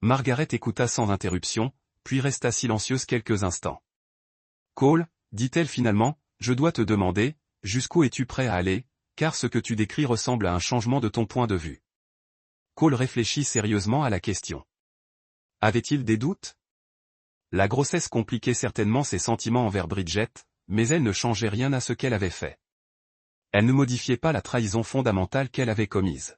Margaret écouta sans interruption, puis resta silencieuse quelques instants. « Cole, dit-elle finalement, je dois te demander, jusqu'où es-tu prêt à aller, car ce que tu décris ressemble à un changement de ton point de vue. » Cole réfléchit sérieusement à la question. Avait-il des doutes? La grossesse compliquait certainement ses sentiments envers Bridget, mais elle ne changeait rien à ce qu'elle avait fait. Elle ne modifiait pas la trahison fondamentale qu'elle avait commise.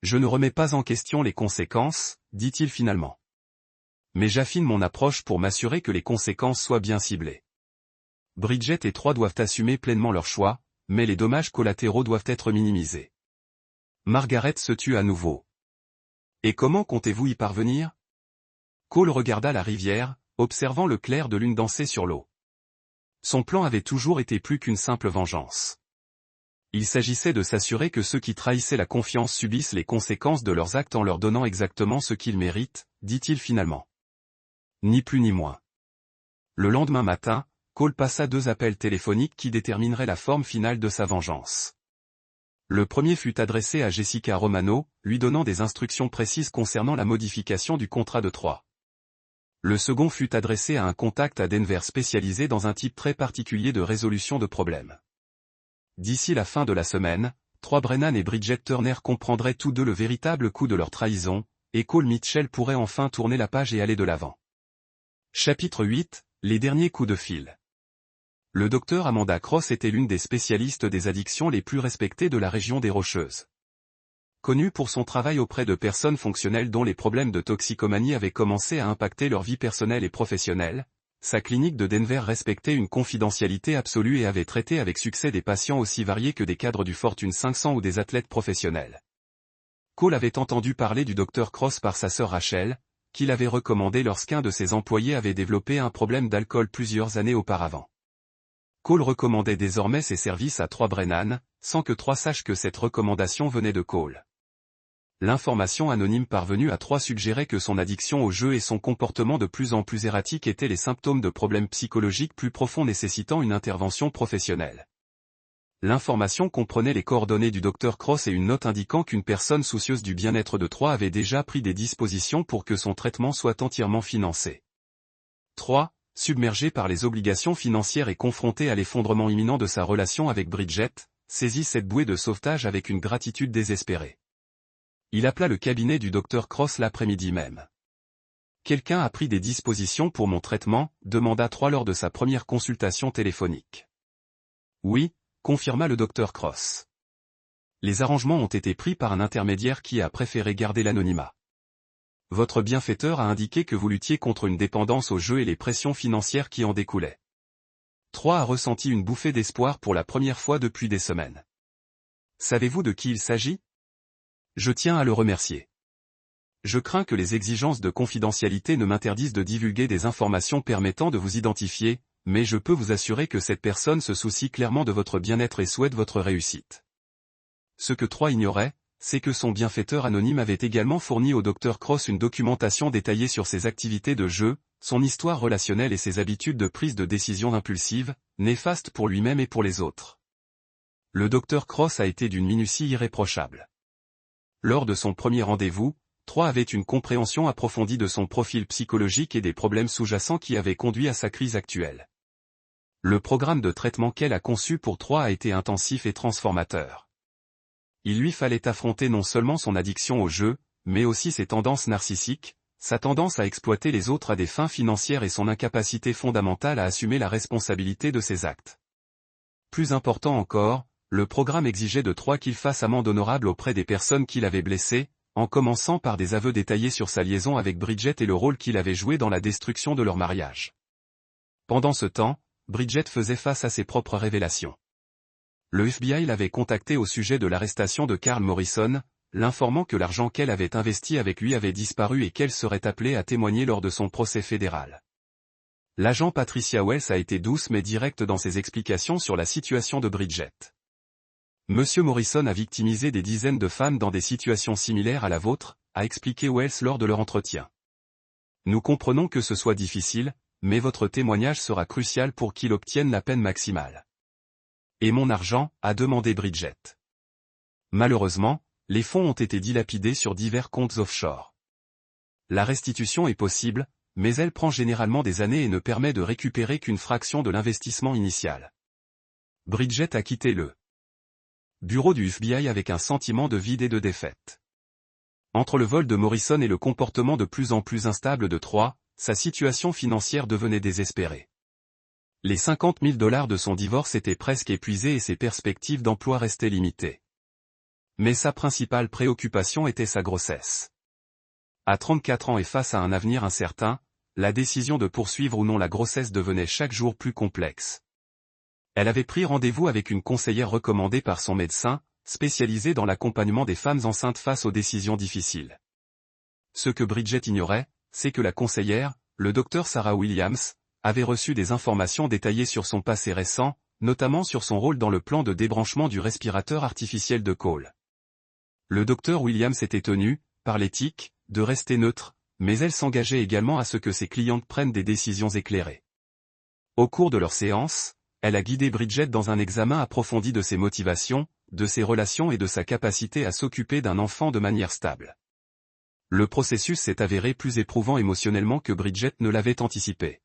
Je ne remets pas en question les conséquences, dit-il finalement. Mais j'affine mon approche pour m'assurer que les conséquences soient bien ciblées. Bridget et 3 doivent assumer pleinement leur choix, mais les dommages collatéraux doivent être minimisés. Margaret se tut à nouveau. Et comment comptez-vous y parvenir? Cole regarda la rivière, observant le clair de lune danser sur l'eau. Son plan avait toujours été plus qu'une simple vengeance. Il s'agissait de s'assurer que ceux qui trahissaient la confiance subissent les conséquences de leurs actes en leur donnant exactement ce qu'ils méritent, dit-il finalement. Ni plus ni moins. Le lendemain matin, Cole passa 2 appels téléphoniques qui détermineraient la forme finale de sa vengeance. Le premier fut adressé à Jessica Romano, lui donnant des instructions précises concernant la modification du contrat de 3. Le second fut adressé à un contact à Denver spécialisé dans un type très particulier de résolution de problèmes. D'ici la fin de la semaine, 3 Brennan et Bridget Turner comprendraient tous deux le véritable coup de leur trahison, et Cole Mitchell pourrait enfin tourner la page et aller de l'avant. Chapitre 8, les derniers coups de fil. Le docteur Amanda Cross était l'une des spécialistes des addictions les plus respectées de la région des Rocheuses. Connue pour son travail auprès de personnes fonctionnelles dont les problèmes de toxicomanie avaient commencé à impacter leur vie personnelle et professionnelle, sa clinique de Denver respectait une confidentialité absolue et avait traité avec succès des patients aussi variés que des cadres du Fortune 500 ou des athlètes professionnels. Cole avait entendu parler du Dr Cross par sa sœur Rachel, qui l'avait recommandé lorsqu'un de ses employés avait développé un problème d'alcool plusieurs années auparavant. Cole recommandait désormais ses services à 3 Brennan, sans que 3 sache que cette recommandation venait de Cole. L'information anonyme parvenue à 3 suggérait que son addiction au jeu et son comportement de plus en plus erratique étaient les symptômes de problèmes psychologiques plus profonds nécessitant une intervention professionnelle. L'information comprenait les coordonnées du Dr Cross et une note indiquant qu'une personne soucieuse du bien-être de 3 avait déjà pris des dispositions pour que son traitement soit entièrement financé. 3. Submergé par les obligations financières et confronté à l'effondrement imminent de sa relation avec Bridget, saisit cette bouée de sauvetage avec une gratitude désespérée. Il appela le cabinet du Dr Cross l'après-midi même. « Quelqu'un a pris des dispositions pour mon traitement ?» demanda 3 lors de sa première consultation téléphonique. « Oui », confirma le Dr Cross. Les arrangements ont été pris par un intermédiaire qui a préféré garder l'anonymat. Votre bienfaiteur a indiqué que vous luttiez contre une dépendance au jeu et les pressions financières qui en découlaient. 3 a ressenti une bouffée d'espoir pour la première fois depuis des semaines. Savez-vous de qui il s'agit? Je tiens à le remercier. Je crains que les exigences de confidentialité ne m'interdisent de divulguer des informations permettant de vous identifier, mais je peux vous assurer que cette personne se soucie clairement de votre bien-être et souhaite votre réussite. Ce que 3 ignorait, c'est que son bienfaiteur anonyme avait également fourni au Dr Cross une documentation détaillée sur ses activités de jeu, son histoire relationnelle et ses habitudes de prise de décision impulsive, néfastes pour lui-même et pour les autres. Le Dr Cross a été d'une minutie irréprochable. Lors de son premier rendez-vous, 3 avait une compréhension approfondie de son profil psychologique et des problèmes sous-jacents qui avaient conduit à sa crise actuelle. Le programme de traitement qu'elle a conçu pour 3 a été intensif et transformateur. Il lui fallait affronter non seulement son addiction au jeu, mais aussi ses tendances narcissiques, sa tendance à exploiter les autres à des fins financières et son incapacité fondamentale à assumer la responsabilité de ses actes. Plus important encore, le programme exigeait de Troy qu'il fasse amende honorable auprès des personnes qu'il avait blessées, en commençant par des aveux détaillés sur sa liaison avec Bridget et le rôle qu'il avait joué dans la destruction de leur mariage. Pendant ce temps, Bridget faisait face à ses propres révélations. Le FBI l'avait contacté au sujet de l'arrestation de Carl Morrison, l'informant que l'argent qu'elle avait investi avec lui avait disparu et qu'elle serait appelée à témoigner lors de son procès fédéral. L'agent Patricia Wells a été douce mais directe dans ses explications sur la situation de Bridget. Monsieur Morrison a victimisé des dizaines de femmes dans des situations similaires à la vôtre, a expliqué Wells lors de leur entretien. Nous comprenons que ce soit difficile, mais votre témoignage sera crucial pour qu'il obtienne la peine maximale. Et mon argent, a demandé Bridget. Malheureusement, les fonds ont été dilapidés sur divers comptes offshore. La restitution est possible, mais elle prend généralement des années et ne permet de récupérer qu'une fraction de l'investissement initial. Bridget a quitté le bureau du FBI avec un sentiment de vide et de défaite. Entre le vol de Morrison et le comportement de plus en plus instable de Troy, sa situation financière devenait désespérée. Les 50 000 $ de son divorce étaient presque épuisés et ses perspectives d'emploi restaient limitées. Mais sa principale préoccupation était sa grossesse. À 34 ans et face à un avenir incertain, la décision de poursuivre ou non la grossesse devenait chaque jour plus complexe. Elle avait pris rendez-vous avec une conseillère recommandée par son médecin, spécialisée dans l'accompagnement des femmes enceintes face aux décisions difficiles. Ce que Bridget ignorait, c'est que la conseillère, le docteur Sarah Williams, avait reçu des informations détaillées sur son passé récent, notamment sur son rôle dans le plan de débranchement du respirateur artificiel de Cole. Le docteur Williams était tenu, par l'éthique, de rester neutre, mais elle s'engageait également à ce que ses clientes prennent des décisions éclairées. Au cours de leur séance, elle a guidé Bridget dans un examen approfondi de ses motivations, de ses relations et de sa capacité à s'occuper d'un enfant de manière stable. Le processus s'est avéré plus éprouvant émotionnellement que Bridget ne l'avait anticipé.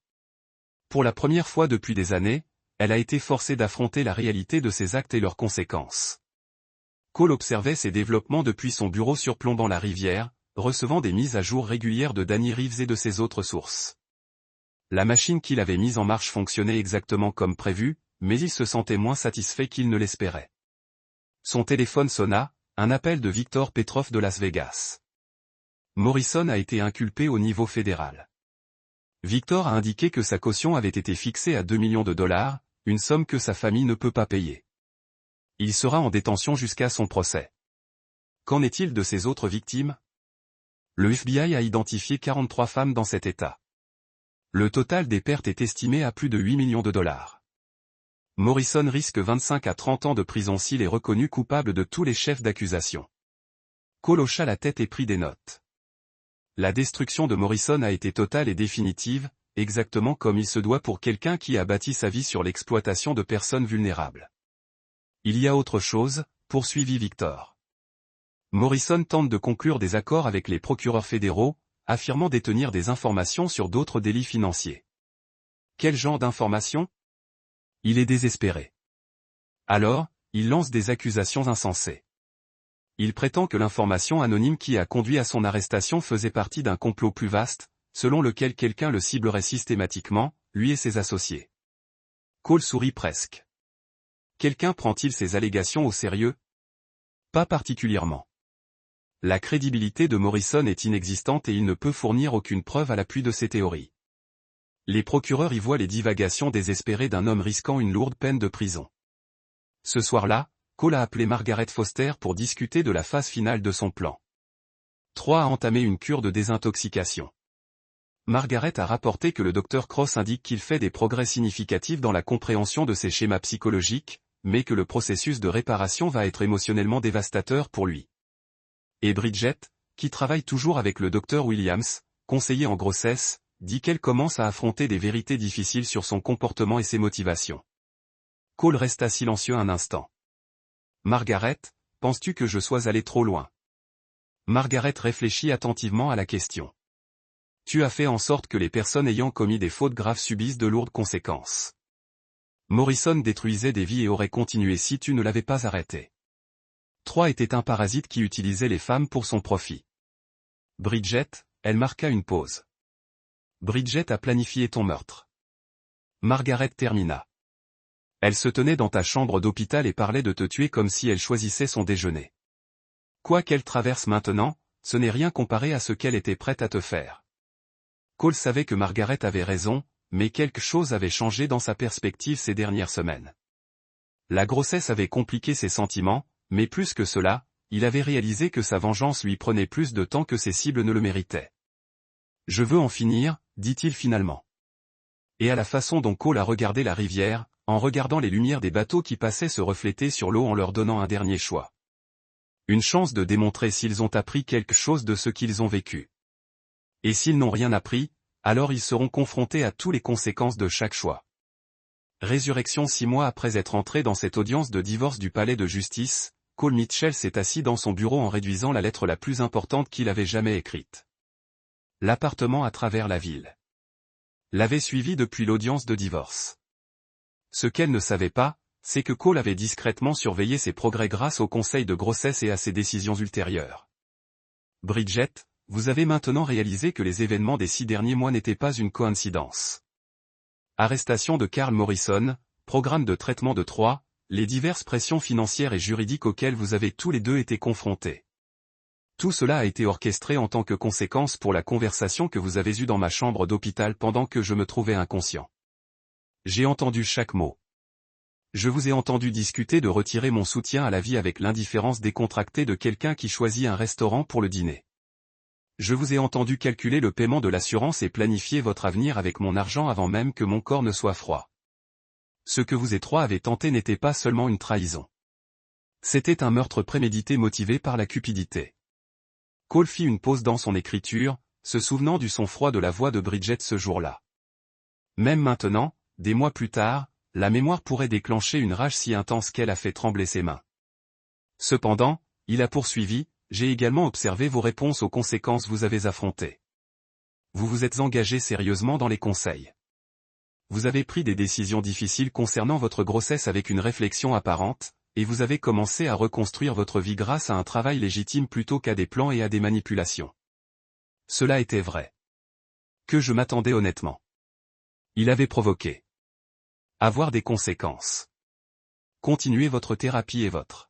Pour la première fois depuis des années, elle a été forcée d'affronter la réalité de ses actes et leurs conséquences. Cole observait ces développements depuis son bureau surplombant la rivière, recevant des mises à jour régulières de Danny Reeves et de ses autres sources. La machine qu'il avait mise en marche fonctionnait exactement comme prévu, mais il se sentait moins satisfait qu'il ne l'espérait. Son téléphone sonna, un appel de Victor Petrov de Las Vegas. Morrison a été inculpé au niveau fédéral. Victor a indiqué que sa caution avait été fixée à 2 millions de $, une somme que sa famille ne peut pas payer. Il sera en détention jusqu'à son procès. Qu'en est-il de ses autres victimes? Le FBI a identifié 43 femmes dans cet état. Le total des pertes est estimé à plus de 8 millions de $. Morrison risque 25 à 30 ans de prison s'il est reconnu coupable de tous les chefs d'accusation. Cole hocha la tête et prit des notes. La destruction de Morrison a été totale et définitive, exactement comme il se doit pour quelqu'un qui a bâti sa vie sur l'exploitation de personnes vulnérables. Il y a autre chose, poursuivit Victor. Morrison tente de conclure des accords avec les procureurs fédéraux, affirmant détenir des informations sur d'autres délits financiers. Quel genre d'informations? Il est désespéré. Alors, il lance des accusations insensées. Il prétend que l'information anonyme qui a conduit à son arrestation faisait partie d'un complot plus vaste, selon lequel quelqu'un le ciblerait systématiquement, lui et ses associés. Cole sourit presque. Quelqu'un prend-il ces allégations au sérieux? Pas particulièrement. La crédibilité de Morrison est inexistante et il ne peut fournir aucune preuve à l'appui de ses théories. Les procureurs y voient les divagations désespérées d'un homme risquant une lourde peine de prison. Ce soir-là, Cole a appelé Margaret Foster pour discuter de la phase finale de son plan. Troy a entamé une cure de désintoxication. Margaret a rapporté que le Dr Cross indique qu'il fait des progrès significatifs dans la compréhension de ses schémas psychologiques, mais que le processus de réparation va être émotionnellement dévastateur pour lui. Et Bridget, qui travaille toujours avec le Dr Williams, conseiller en grossesse, dit qu'elle commence à affronter des vérités difficiles sur son comportement et ses motivations. Cole resta silencieux un instant. Margaret, penses-tu que je sois allé trop loin? Margaret réfléchit attentivement à la question. Tu as fait en sorte que les personnes ayant commis des fautes graves subissent de lourdes conséquences. Morrison détruisait des vies et aurait continué si tu ne l'avais pas arrêté. 3 était un parasite qui utilisait les femmes pour son profit. Bridget, elle marqua une pause. Bridget a planifié ton meurtre. Margaret termina. Elle se tenait dans ta chambre d'hôpital et parlait de te tuer comme si elle choisissait son déjeuner. Quoi qu'elle traverse maintenant, ce n'est rien comparé à ce qu'elle était prête à te faire. Cole savait que Margaret avait raison, mais quelque chose avait changé dans sa perspective ces dernières semaines. La grossesse avait compliqué ses sentiments, mais plus que cela, il avait réalisé que sa vengeance lui prenait plus de temps que ses cibles ne le méritaient. « Je veux en finir », dit-il finalement. Et à la façon dont Cole a regardé la rivière, en regardant les lumières des bateaux qui passaient se refléter sur l'eau en leur donnant un dernier choix. Une chance de démontrer s'ils ont appris quelque chose de ce qu'ils ont vécu. Et s'ils n'ont rien appris, alors ils seront confrontés à toutes les conséquences de chaque choix. Résurrection 6 mois après être entré dans cette audience de divorce du palais de justice, Cole Mitchell s'est assis dans son bureau en réduisant la lettre la plus importante qu'il avait jamais écrite. L'appartement à travers la ville. L'avait suivi depuis l'audience de divorce. Ce qu'elle ne savait pas, c'est que Cole avait discrètement surveillé ses progrès grâce au conseil de grossesse et à ses décisions ultérieures. Bridget, vous avez maintenant réalisé que les événements des 6 derniers mois n'étaient pas une coïncidence. Arrestation de Carl Morrison, programme de traitement de Troie, les diverses pressions financières et juridiques auxquelles vous avez tous les deux été confrontés. Tout cela a été orchestré en tant que conséquence pour la conversation que vous avez eue dans ma chambre d'hôpital pendant que je me trouvais inconscient. J'ai entendu chaque mot. Je vous ai entendu discuter de retirer mon soutien à la vie avec l'indifférence décontractée de quelqu'un qui choisit un restaurant pour le dîner. Je vous ai entendu calculer le paiement de l'assurance et planifier votre avenir avec mon argent avant même que mon corps ne soit froid. Ce que vous et trois avez tenté n'était pas seulement une trahison. C'était un meurtre prémédité motivé par la cupidité. Cole fit une pause dans son écriture, se souvenant du son froid de la voix de Bridget ce jour-là. Même maintenant, des mois plus tard, la mémoire pourrait déclencher une rage si intense qu'elle a fait trembler ses mains. Cependant, il a poursuivi, j'ai également observé vos réponses aux conséquences que vous avez affrontées. Vous vous êtes engagé sérieusement dans les conseils. Vous avez pris des décisions difficiles concernant votre grossesse avec une réflexion apparente, et vous avez commencé à reconstruire votre vie grâce à un travail légitime plutôt qu'à des plans et à des manipulations. Cela était vrai. Que je m'attendais honnêtement. Il avait provoqué. Avoir des conséquences. Continuez votre thérapie et votre